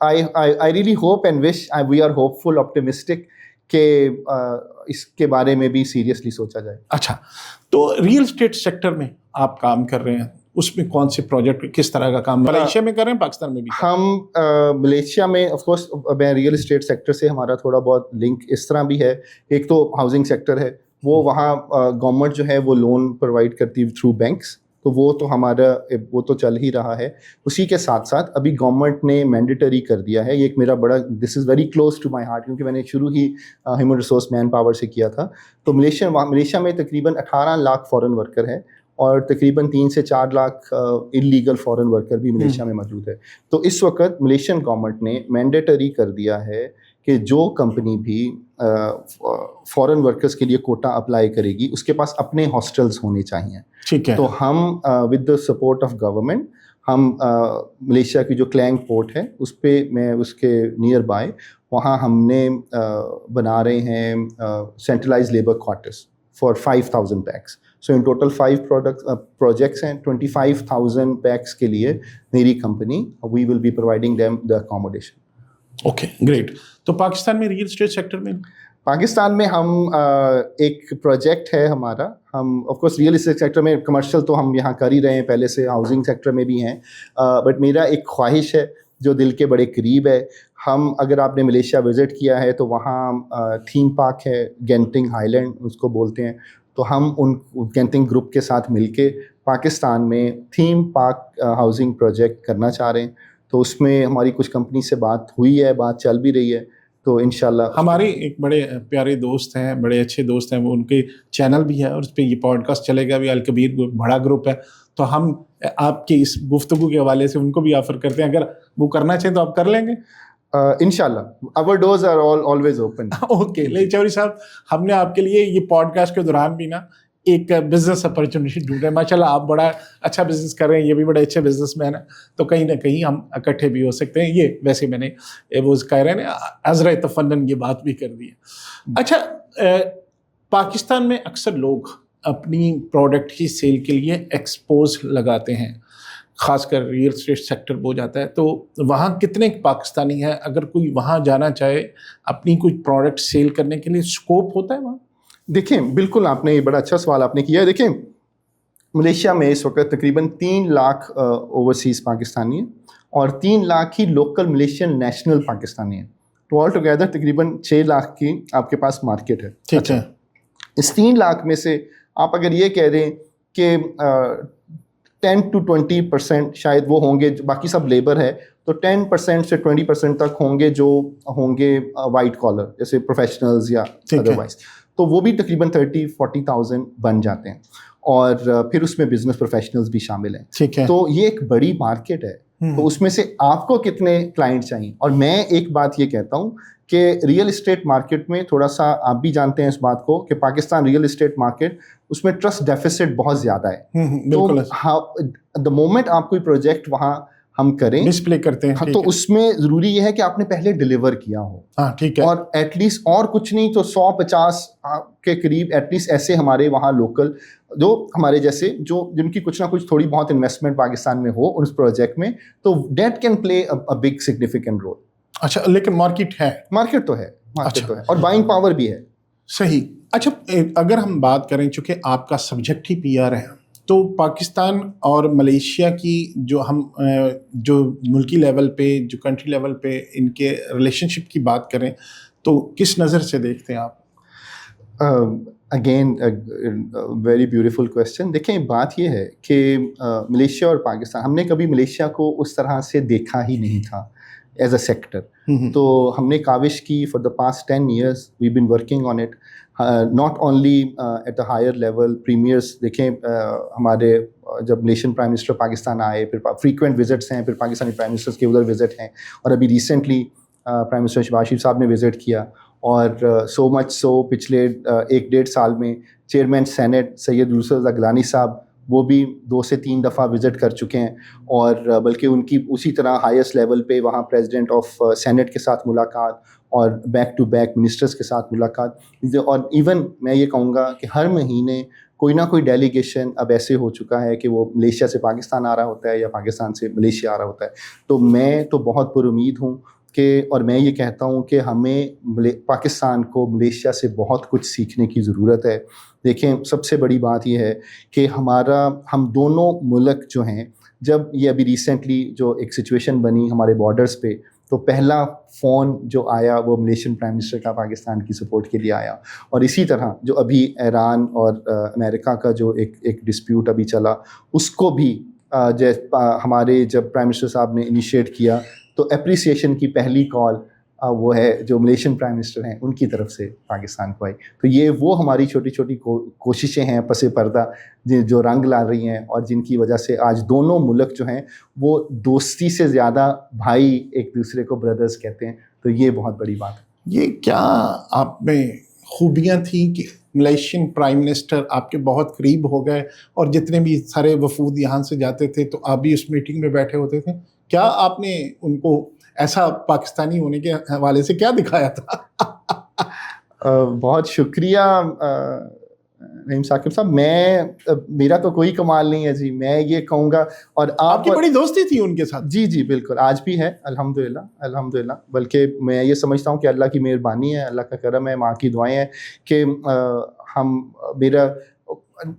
I really hope and wish we are hopeful optimistic کہ اس کے بارے میں بھی سیریسلی سوچا جائے. اچھا تو ریئل اسٹیٹ سیکٹر میں آپ کام کر رہے ہیں, اس میں کون سے پروجیکٹ کس طرح کا کام ملیشیا میں کر رہے ہیں پاکستان میں بھی؟ ہم ملیشیا میں آف کورس میں ریئل اسٹیٹ سیکٹر سے ہمارا تھوڑا بہت لنک اس طرح بھی ہے. ایک تو ہاؤسنگ سیکٹر ہے, وہ وہاں گورنمنٹ جو ہے وہ لون پرووائڈ کرتی ہے تھرو بینکس, تو وہ تو ہمارا وہ تو چل ہی رہا ہے. اسی کے ساتھ ساتھ ابھی گورنمنٹ نے مینڈیٹری کر دیا ہے, یہ ایک میرا بڑا this is very close to my heart کیونکہ میں نے شروع ہی ہیومن ریسورس مین پاور سے کیا تھا. تو ملیشیا میں تقریباً 18 لاکھ فارن ورکر ہیں اور تقریباً 3 سے 4 لاکھ انلیگل فارن ورکر بھی ملیشیا میں موجود ہے. تو اس وقت ملیشین گورنمنٹ نے مینڈیٹری کر دیا ہے کہ جو کمپنی بھی فارن ورکرز کے لیے کوٹا اپلائی کرے گی اس کے پاس اپنے ہاسٹلز ہونے چاہیے. ٹھیک ہے. تو ہم with the support of government ہم ملیشیا کی جو کلینگ پورٹ ہے اس پہ میں اس کے نیئر بائی وہاں ہم نے بنا رہے ہیں centralize labour quarters for 5,000 pax. So in total 5 projects ہیں. 25,000 پیکس کے لیے میری company we will be providing them the accommodation. Okay great. تو پاکستان میں ریئل اسٹیٹ سیکٹر میں پاکستان میں ہم ایک پروجیکٹ ہے ہمارا, ہم of course real estate sector میں کمرشل تو ہم یہاں کر ہی رہے ہیں پہلے سے, ہاؤسنگ سیکٹر میں بھی ہیں, بٹ میرا ایک خواہش ہے جو دل کے بڑے قریب ہے. ہم اگر آپ نے ملیشیا وزٹ کیا ہے تو وہاں تھیم پارک ہے گینٹنگ ہائی لینڈ اس کو بولتے ہیں, تو ہم ان گینٹنگ گروپ کے ساتھ مل کے پاکستان میں تھیم پارک ہاؤسنگ پروجیکٹ کرنا چاہ رہے ہیں. تو اس میں ہماری کچھ کمپنی سے بات ہوئی ہے, بات چل بھی رہی ہے. تو انشاءاللہ ہمارے ایک بڑے پیارے دوست ہیں, بڑے اچھے دوست ہیں, وہ ان کے چینل بھی ہے اور اس پہ یہ پوڈ کاسٹ چلے گا بھی. الکبیر بڑا گروپ ہے, تو ہم آپ کی اس گفتگو کے حوالے سے ان کو بھی آفر کرتے ہیں, اگر وہ کرنا چاہیں تو آپ کر لیں گے انشاءاللہ. our doors are always open. Okay لئی چوری صاحب, ہم نے آپ کے لیے یہ پوڈ کاسٹ کے دوران بھی نا ایک بزنس اپرچونیٹی ڈھونڈ رہے ہیں. ماشاء اللہ آپ بڑا اچھا بزنس کر رہے ہیں, یہ بھی بڑے اچھے بزنس مین ہیں, تو کہیں نہ کہیں ہم اکٹھے بھی ہو سکتے ہیں. یہ ویسے میں نے وہ کہہ رہے ہیں عذرا تفنن یہ بات بھی کر دی ہے. اچھا پاکستان میں اکثر لوگ اپنی پروڈکٹ کی سیل کے لیے ایکسپوز لگاتے ہیں, خاص کر ریئل اسٹیٹ سیکٹر ہو جاتا ہے. تو وہاں کتنے پاکستانی ہیں؟ اگر کوئی وہاں جانا چاہے اپنی کوئی پروڈکٹ سیل کرنے کے لیے اسکوپ ہوتا ہے وہاں؟ دیکھیں بالکل آپ نے یہ بڑا اچھا سوال آپ نے کیا ہے. دیکھیں ملیشیا میں اس وقت تقریباً 3 لاکھ اوورسیز پاکستانی ہیں اور 3 لاکھ ہی لوکل ملیشین نیشنل پاکستانی ہیں. تو آل ٹوگیدر تقریباً 6 لاکھ کی آپ کے پاس مارکیٹ ہے. ٹھیک ہے. اس 3 لاکھ میں سے آپ اگر یہ کہہ دیں کہ 10 to 20% شاید وہ ہوں گے, باقی سب لیبر ہے, تو 10% سے 20% تک ہوں گے جو ہوں گے وائٹ کالر جیسے پروفیشنلز یا ادروائز. تو وہ بھی تقریباً 30-40,000 بن جاتے ہیں, اور پھر اس میں بزنس پروفیشنلز بھی شامل ہیں. ٹھیک ہے. تو یہ ایک بڑی مارکیٹ ہے. تو اس میں سے آپ کو کتنے کلائنٹ چاہیے. اور میں ایک بات یہ کہتا ہوں کہ ریئل اسٹیٹ مارکیٹ میں تھوڑا سا آپ بھی جانتے ہیں اس بات کو کہ پاکستان ریئل اسٹیٹ مارکیٹ اس میں ٹرسٹ ڈیفیسٹ بہت زیادہ ہے. تو دا مومنٹ آپ کوئی پروجیکٹ وہاں ہم کریں ڈسپلے کرتے ہیں. ہاں تو اس میں ضروری یہ ہے کہ آپ نے پہلے ڈلیور کیا ہو. ہاں ٹھیک ہے. اور ایٹ لیسٹ اور کچھ نہیں تو 150 کے قریب ایٹ لیسٹ ایسے ہمارے وہاں لوکل جو ہمارے جیسے جو جن کی کچھ نہ کچھ تھوڑی بہت انویسٹمنٹ پاکستان میں ہو اس پروجیکٹ میں, تو that can play a big significant role. اچھا لیکن مارکیٹ ہے. مارکیٹ تو ہے, مارکیٹ تو ہے, اور بائنگ پاور بھی ہے. صحیح. اچھا اگر ہم بات کریں چونکہ آپ کا سبجیکٹ ہی پی آر ہے, تو پاکستان اور ملیشیا کی جو ملکی لیول پہ جو کنٹری لیول پہ ان کے ریلیشن شپ کی بات کریں تو کس نظر سے دیکھتے ہیں آپ؟ Again very beautiful question. دیکھیں بات یہ ہے کہ ملیشیا اور پاکستان, ہم نے کبھی ملیشیا کو اس طرح سے دیکھا ہی نہیں تھا ایز اے سیکٹر. تو ہم نے کاوش کی for the past 10 years we been working on it, not only at a higher level. Premiers دیکھیں ہمارے جب ملیشین پرائم منسٹر پاکستان آئے, پھر فریکوینٹ وزٹس ہیں, پھر پاکستانی پرائم منسٹرس کے ادھر وزٹ ہیں, اور ابھی recently prime minister Shahbaz Sharif صاحب نے وزٹ کیا. اور سو مچ سو پچھلے 1-1.5 سال میں چیئرمین سینٹ سید یوسف رضا گیلانی صاحب وہ بھی 2 سے 3 دفعہ وزٹ کر چکے ہیں, اور بلکہ ان کی اسی طرح ہائیسٹ لیول پہ وہاں پریزیڈنٹ آف سینٹ کے ساتھ ملاقات اور بیک ٹو بیک منسٹرز کے ساتھ ملاقات. اور ایون میں یہ کہوں گا کہ ہر مہینے کوئی نہ کوئی ڈیلیگیشن اب ایسے ہو چکا ہے کہ وہ ملیشیا سے پاکستان آ رہا ہوتا ہے یا پاکستان سے ملیشیا آ رہا ہوتا ہے. تو میں تو بہت پر امید ہوں کہ, اور میں یہ کہتا ہوں کہ ہمیں پاکستان کو ملیشیا سے بہت کچھ سیکھنے کی ضرورت ہے. دیکھیں سب سے بڑی بات یہ ہے کہ ہم دونوں ملک جو ہیں, جب یہ ابھی ریسنٹلی جو ایک سچویشن بنی ہمارے بارڈرز پہ, تو پہلا فون جو آیا وہ ملیشین پرائم منسٹر کا پاکستان کی سپورٹ کے لیے آیا. اور اسی طرح جو ابھی ایران اور امریکہ کا جو ایک ڈسپیوٹ ابھی چلا, اس کو بھی ہمارے جب پرائم منسٹر صاحب نے انیشیٹ کیا تو اپریسیشن کی پہلی کال وہ ہے جو ملیشین پرائم منسٹر ہیں ان کی طرف سے پاکستان کو آئی. تو یہ وہ ہماری چھوٹی چھوٹی کوششیں ہیں پس پردہ جو رنگ لا رہی ہیں, اور جن کی وجہ سے آج دونوں ملک جو ہیں وہ دوستی سے زیادہ بھائی ایک دوسرے کو بردرز کہتے ہیں. تو یہ بہت بڑی بات ہے. یہ کیا آپ میں خوبیاں تھیں کہ ملیشین پرائم منسٹر آپ کے بہت قریب ہو گئے, اور جتنے بھی سارے وفود یہاں سے جاتے تھے تو آپ بھی اس میٹنگ میں بیٹھے ہوتے تھے؟ کیا آپ نے ان کو ایسا پاکستانی ہونے کے حوالے سے کیا دکھایا تھا؟ بہت شکریہ نعیم ثاقب صاحب. میرا تو کوئی کمال نہیں ہے جی, میں یہ کہوں گا. اور آپ کی بڑی دوستی تھی ان کے ساتھ؟ جی بالکل, آج بھی ہے الحمدللہ. بلکہ میں یہ سمجھتا ہوں کہ اللہ کی مہربانی ہے, اللہ کا کرم ہے, ماں کی دعائیں ہیں کہ میرا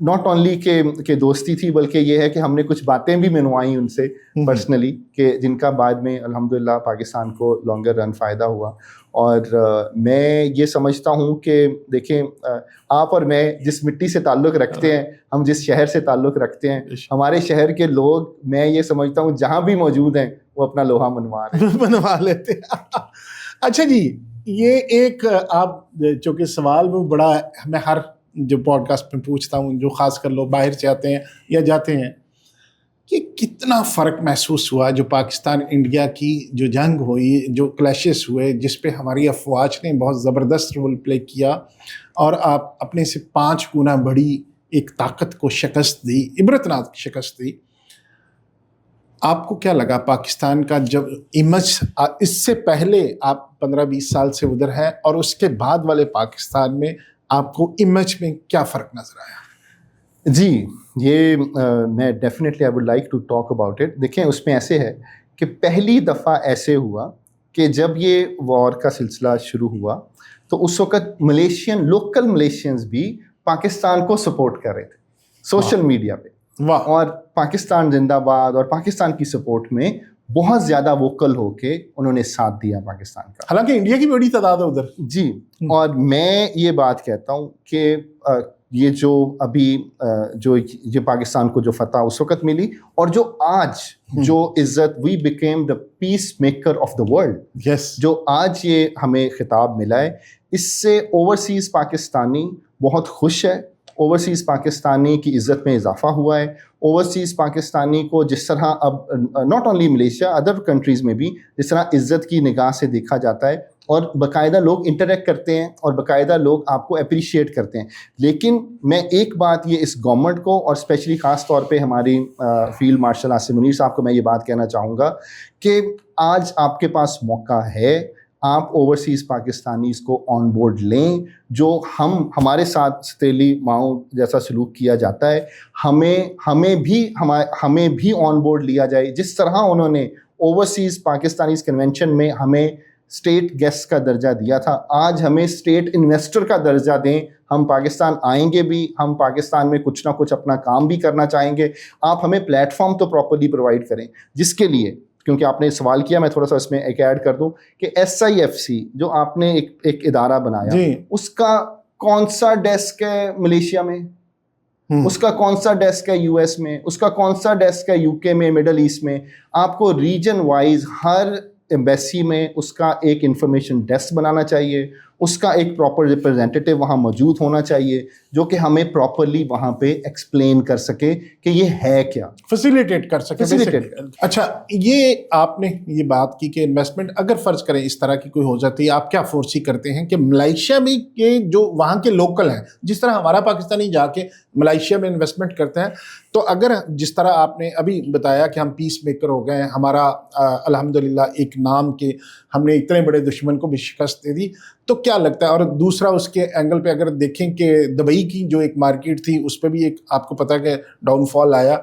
ناٹ اونلی کہ دوستی تھی, بلکہ یہ ہے کہ ہم نے کچھ باتیں بھی منوائیں ان سے پرسنلی, کہ جن کا بعد میں الحمدللہ پاکستان کو لانگر رن فائدہ ہوا. اور میں یہ سمجھتا ہوں کہ دیکھیں آپ اور میں جس مٹی سے تعلق رکھتے ہیں, ہم جس شہر سے تعلق رکھتے ہیں, ہمارے شہر کے لوگ میں یہ سمجھتا ہوں جہاں بھی موجود ہیں وہ اپنا لوہا منوا لیتے ہیں. اچھا جی, یہ ایک آپ چونکہ سوال وہ بڑا میں ہر جو پوڈ کاسٹ میں پوچھتا ہوں, جو خاص کر لوگ باہر سے آتے ہیں یا جاتے ہیں, کہ کتنا فرق محسوس ہوا جو پاکستان انڈیا کی جو جنگ ہوئی, جو کلیشز ہوئے, جس پہ ہماری افواج نے بہت زبردست رول پلے کیا, اور آپ اپنے سے 5 گنا بڑی ایک طاقت کو شکست دی, عبرتناک شکست دی. آپ کو کیا لگا پاکستان کا جب امیج, اس سے پہلے آپ 15-20 سال سے ادھر ہیں, اور اس کے بعد والے پاکستان میں آپ کو امیج میں کیا فرق نظر آیا؟ جی یہ میں definitely I would like to talk about it. دیکھیں اس میں ایسے ہے کہ پہلی دفعہ ایسے ہوا کہ جب یہ وار کا سلسلہ شروع ہوا تو اس وقت لوکل ملیشینز بھی پاکستان کو سپورٹ کر رہے تھے سوشل میڈیا پہ, اور پاکستان زندہ باد اور پاکستان کی سپورٹ میں بہت زیادہ ووکل ہو کے انہوں نے ساتھ دیا پاکستان کا, حالانکہ انڈیا کی بڑی تعداد ہے ادھر. جی, اور میں یہ بات کہتا ہوں کہ یہ جو ابھی جو پاکستان کو جو فتح اس وقت ملی, اور جو آج جو عزت we became the peace maker of the world, جو آج یہ ہمیں خطاب ملا ہے, اس سے اوورسیز پاکستانی بہت خوش ہے. اوورسیز پاکستانی کی عزت میں اضافہ ہوا ہے. اوورسیز پاکستانی کو جس طرح اب not only Malaysia other countries میں بھی جس طرح عزت کی نگاہ سے دیکھا جاتا ہے, اور باقاعدہ لوگ انٹریکٹ کرتے ہیں اور باقاعدہ لوگ آپ کو اپریشیٹ کرتے ہیں. لیکن میں ایک بات یہ اس گورنمنٹ کو اور اسپیشلی خاص طور پہ ہماری فیلڈ مارشل آصم منیر صاحب کو میں یہ بات کہنا چاہوں گا کہ آج آپ کے پاس موقع ہے, آپ اوورسیز پاکستانیز کو آن بورڈ لیں. جو ہمارے ساتھ ستیلی ماؤں جیسا سلوک کیا جاتا ہے, ہمیں بھی آن بورڈ لیا جائے. جس طرح انہوں نے اوورسیز پاکستانیز کنونشن میں ہمیں اسٹیٹ گیسٹ کا درجہ دیا تھا, آج ہمیں اسٹیٹ انویسٹر کا درجہ دیں. ہم پاکستان آئیں گے بھی, ہم پاکستان میں کچھ نہ کچھ اپنا کام بھی کرنا چاہیں گے. آپ ہمیں پلیٹ فارم تو پراپرلی پرووائڈ کریں, جس کے لیے, کیونکہ آپ نے سوال کیا, میں تھوڑا سا اس میں ایک ایڈ کر دوں کہ SIFC جو آپ نے ایک ادارہ بنایا, اس کا کون سا ڈیسک ہے ملیشیا میں, اس کا کون سا ڈیسک ہے US میں, اس کا کون سا ڈیسک ہے UK میں, مڈل ایسٹ میں. آپ کو ریجن وائز ہر ایمبیسی میں اس کا ایک انفارمیشن ڈیسک بنانا چاہیے, اس کا ایک پراپر ریپرزینٹیو وہاں موجود ہونا چاہیے جو کہ ہمیں پراپرلی وہاں پہ ایکسپلین کر سکے کہ یہ ہے کیا, فیسیلیٹیٹ کر سکے. اچھا, یہ آپ نے یہ بات کی کہ انویسٹمنٹ اگر فرض کریں اس طرح کی کوئی ہو جاتی ہے, آپ کیا فورسی کرتے ہیں کہ ملائیشیا میں کے جو وہاں کے لوکل ہیں, جس طرح ہمارا پاکستانی جا کے ملائیشیا میں انویسٹمنٹ کرتے ہیں, تو اگر جس طرح آپ نے ابھی بتایا کہ ہم پیس میکر ہو گئے ہیں, ہمارا الحمدللہ ایک نام کے ہم نے اتنے بڑے دشمن کو بھی شکست دے دی, تو کیا لگتا ہے؟ اور دوسرا اس کے اینگل پہ اگر دیکھیں کہ دبئی کی جو ایک مارکیٹ تھی اس پہ بھی ایک آپ کو پتہ ہے کہ ڈاؤن فال آیا,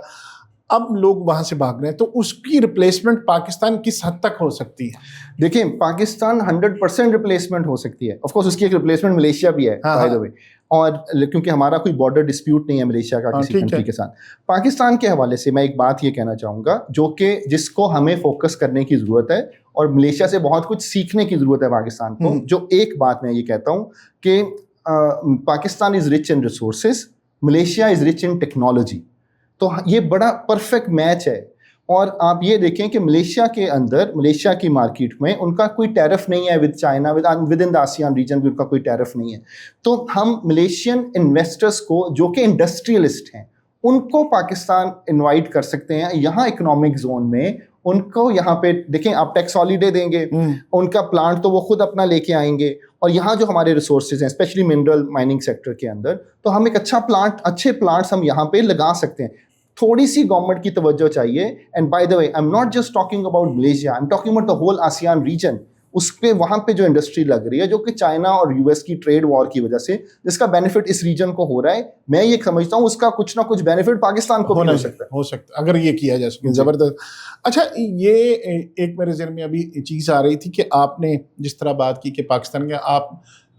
اب لوگ وہاں سے بھاگ رہے ہیں, تو اس کی ریپلیسمنٹ پاکستان کس حد تک ہو سکتی ہے؟ دیکھیں, پاکستان 100% ریپلیسمنٹ ہو سکتی ہے. آف کورس اس کی ایک ریپلیسمنٹ ملیشیا بھی ہے بائی دا وے, اور کیونکہ ہمارا کوئی بارڈر ڈسپیوٹ نہیں ہے ملیشیا کا کسی کنٹری کے ساتھ. پاکستان کے حوالے سے میں ایک بات یہ کہنا چاہوں گا جو کہ جس کو ہمیں فوکس کرنے کی ضرورت ہے, اور ملیشیا سے بہت کچھ سیکھنے کی ضرورت ہے پاکستان کو. جو ایک بات میں یہ کہتا ہوں کہ Pakistan is rich in resources, Malaysia is rich in technology. تو یہ بڑا پرفیکٹ میچ ہے. اور آپ یہ دیکھیں کہ ملیشیا کے اندر, ملیشیا کی مارکیٹ میں ان کا کوئی ٹیرف نہیں ہے with China, with in the ASEAN region بھی ان کا کوئی ٹیرف نہیں ہے. تو ہم ملیشین انویسٹرس کو جو کہ انڈسٹریلسٹ ہیں ان کو پاکستان انوائٹ کر سکتے ہیں یہاں اکنامک زون میں. ان کو یہاں پہ دیکھیں, آپ ٹیکس ہالیڈے دیں گے, ان کا پلانٹ تو وہ خود اپنا لے کے آئیں گے, اور یہاں جو ہمارے ریسورسز ہیں اسپیشلی منرل مائننگ سیکٹر کے اندر, تو ہم ایک اچھے پلانٹس ہم یہاں پہ لگا سکتے ہیں. تھوڑی سی گورنمنٹ کی توجہ چاہیے. And by the way, I am not just talking about Malaysia, I'm talking about the whole ASEAN region. اس پہ وہاں پہ جو انڈسٹری لگ رہی ہے جو کہ چائنا اور US کی ٹریڈ وار کی وجہ سے جس کا بینیفٹ اس ریجن کو ہو رہا ہے, میں یہ سمجھتا ہوں اس کا کچھ نہ کچھ بینیفٹ پاکستان کو بھی ہو سکتا ہے اگر یہ کیا جا سکے. زبردست. اچھا, یہ ایک میرے ذہن میں ابھی چیز آ رہی تھی کہ آپ نے جس طرح بات کی کہ پاکستان کے آپ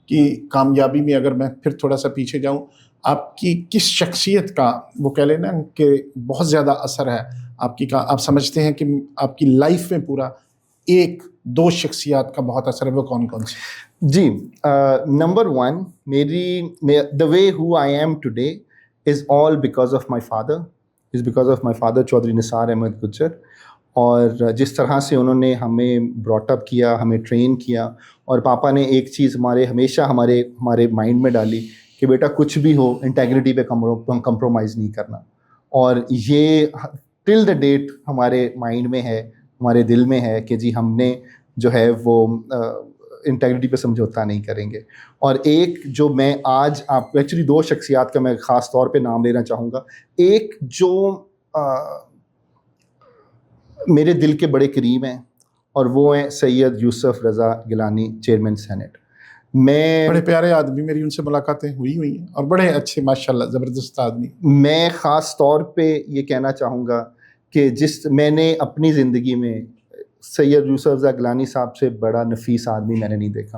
کی کامیابی میں, اگر میں پھر تھوڑا سا پیچھے جاؤں, آپ کی کس شخصیت کا وہ کہہ لینا کہ بہت زیادہ اثر ہے آپ کی, آپ سمجھتے ہیں کہ آپ کی لائف میں پورا ایک دو شخصیات کا بہت اثر ہے, وہ کون کون سی؟ جی, number 1 the way who I am today is all because of my father, is because of my father Chaudhry Nisar Ahmed Gujjar. اور جس طرح سے انہوں نے ہمیں براٹ اپ کیا, ہمیں ٹرین کیا, اور پاپا نے ایک چیز ہمیشہ ہمارے مائنڈ میں ڈالی کہ بیٹا کچھ بھی ہو انٹیگریٹی پہ کمپرومائز نہیں کرنا. اور یہ ٹل دا ڈیٹ ہمارے مائنڈ میں ہے, ہمارے دل میں ہے کہ جی ہم نے جو ہے وہ انٹیگریٹی پہ سمجھوتا نہیں کریں گے. اور ایک جو میں آج آپ ایکچولی 2 شخصیات کا میں خاص طور پہ نام لینا چاہوں گا. ایک جو میرے دل کے بڑے قریب ہیں, اور وہ ہیں سید یوسف رضا گیلانی, چیئرمین سینٹ. بڑے پیارے آدمی, میری ان سے ملاقاتیں ہوئی ہیں, اور بڑے اچھے ماشاءاللہ زبردست آدمی. میں خاص طور پہ یہ کہنا چاہوں گا کہ میں نے اپنی زندگی میں سید یوسف رضا گیلانی صاحب سے بڑا نفیس آدمی میں نے نہیں دیکھا,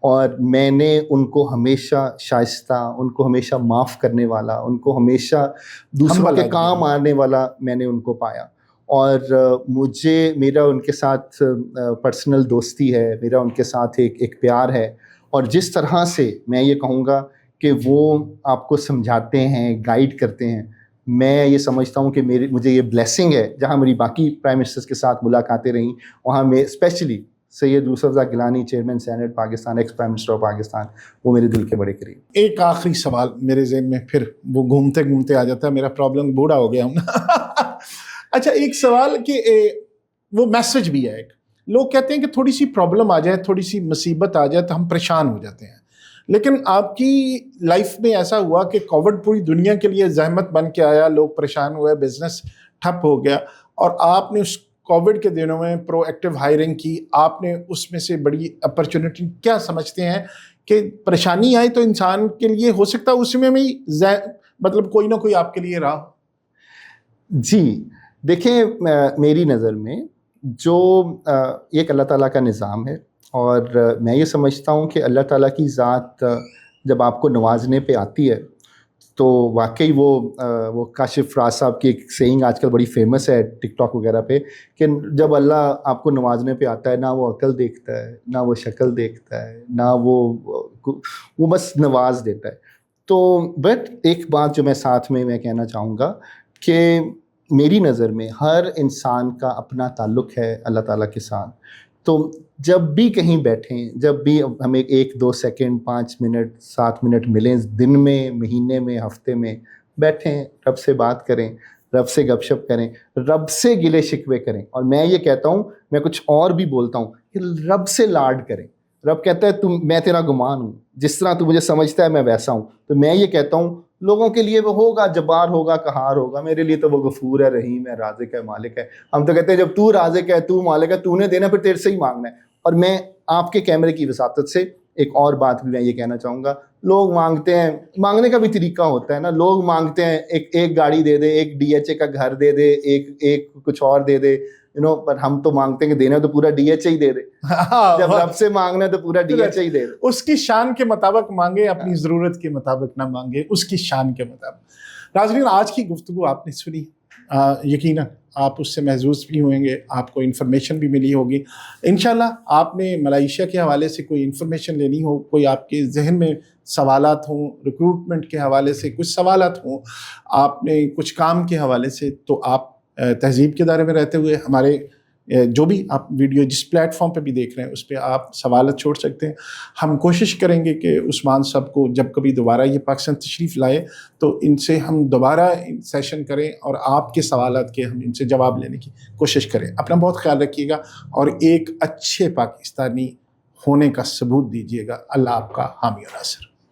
اور میں نے ان کو ہمیشہ شائستہ, ان کو ہمیشہ معاف کرنے والا, ان کو ہمیشہ دوسروں کے کام آنے والا میں نے ان کو پایا. اور میرا ان کے ساتھ پرسنل دوستی ہے, میرا ان کے ساتھ ایک پیار ہے. اور جس طرح سے میں یہ کہوں گا کہ وہ آپ کو سمجھاتے ہیں, گائیڈ کرتے ہیں, میں یہ سمجھتا ہوں کہ مجھے یہ بلیسنگ ہے. جہاں میری باقی پرائم منسٹرز کے ساتھ ملاقاتیں رہیں, وہاں میں especially Syed Yusuf Raza Gilani, chairman senate Pakistan, ex prime minister of Pakistan, وہ میرے دل کے بڑے قریب. ایک آخری سوال میرے ذہن میں پھر وہ گھومتے گھومتے آ جاتا ہے, میرا پرابلم بوڑھا ہو گیا ہوں نا. اچھا, ایک سوال کہ وہ میسج بھی ہے ایک لوگ کہتے ہیں کہ تھوڑی سی پرابلم آ جائے, تھوڑی سی مصیبت آ جائے تو ہم پریشان ہو جاتے ہیں, لیکن آپ کی لائف میں ایسا ہوا کہ کووڈ پوری دنیا کے لیے زحمت بن کے آیا, لوگ پریشان ہوئے, بزنس ٹھپ ہو گیا, اور آپ نے اس کووڈ کے دنوں میں پرو ایکٹیو ہائرنگ کی. آپ نے اس میں سے بڑی اپرچونٹی کیا سمجھتے ہیں کہ پریشانی آئی تو انسان کے لیے ہو سکتا ہے اس میں بھی مطلب کوئی نہ کوئی آپ کے لیے رہا ہو؟ جی دیکھیں, میری نظر میں جو ایک اللہ تعالیٰ کا نظام ہے, اور میں یہ سمجھتا ہوں کہ اللہ تعالیٰ کی ذات جب آپ کو نوازنے پہ آتی ہے تو واقعی وہ کاشف راز صاحب کی ایک سیئنگ آج کل بڑی فیمس ہے ٹک ٹاک وغیرہ پہ, کہ جب اللہ آپ کو نوازنے پہ آتا ہے, نہ وہ عقل دیکھتا ہے, نہ وہ شکل دیکھتا ہے, نہ وہ بس نواز دیتا ہے. تو بٹ ایک بات جو میں ساتھ میں کہنا چاہوں گا کہ میری نظر میں ہر انسان کا اپنا تعلق ہے اللہ تعالیٰ کے ساتھ. تو جب بھی کہیں بیٹھیں, جب بھی ہمیں 1-2 سیکنڈ 5 منٹ 7 منٹ ملیں دن میں, مہینے میں, ہفتے میں, بیٹھیں, رب سے بات کریں, رب سے گپ شپ کریں, رب سے گلے شکوے کریں. اور میں یہ کہتا ہوں, میں کچھ اور بھی بولتا ہوں کہ رب سے لاڈ کریں. رب کہتا ہے میں تیرا گمان ہوں, جس طرح تو مجھے سمجھتا ہے میں ویسا ہوں. تو میں یہ کہتا ہوں لوگوں کے لیے وہ ہوگا, جبار ہوگا, قہار ہوگا, میرے لیے تو وہ غفور ہے, رحیم ہے, رازق ہے, مالک ہے. ہم تو کہتے ہیں جب تو رازق ہے, تو مالک ہے, تو نے دینا, پھر تیرے سے ہی مانگنا ہے. اور میں آپ کے کیمرے کی وساطت سے ایک اور بات بھی میں یہ کہنا چاہوں گا, لوگ مانگتے ہیں, مانگنے کا بھی طریقہ ہوتا ہے نا, لوگ مانگتے ہیں ایک گاڑی دے دے, ایک DHA کا گھر دے دے, ایک کچھ اور دے دے, پر ہم تو مانگتے ہیں کہ دینا تو پورا DHA ہی دے دے. جب رب سے مانگنا ہے تو پورا DHA ہی دے دے. اس کی شان کے مطابق مانگے, اپنی ضرورت کے مطابق نہ مانگے, اس کی شان کے مطابق. ناظرین, آج کی گفتگو آپ نے سنی, یقیناً آپ اس سے محظوظ بھی ہوئیں گے, آپ کو انفارمیشن بھی ملی ہوگی. انشاءاللہ آپ نے ملائیشیا کے حوالے سے کوئی انفارمیشن لینی ہو, کوئی آپ کے ذہن میں سوالات ہوں, ریکروٹمنٹ کے حوالے سے کچھ سوالات ہوں, آپ نے کچھ کام کے حوالے سے, تو آپ تہذیب کے دائرے میں رہتے ہوئے ہمارے جو بھی آپ ویڈیو جس پلیٹ فارم پہ بھی دیکھ رہے ہیں اس پہ آپ سوالات چھوڑ سکتے ہیں. ہم کوشش کریں گے کہ عثمان صاحب کو جب کبھی دوبارہ یہ پاکستان تشریف لائے تو ان سے ہم دوبارہ سیشن کریں اور آپ کے سوالات کے ہم ان سے جواب لینے کی کوشش کریں. اپنا بہت خیال رکھیے گا اور ایک اچھے پاکستانی ہونے کا ثبوت دیجیے گا. اللہ آپ کا حامی و ناصر.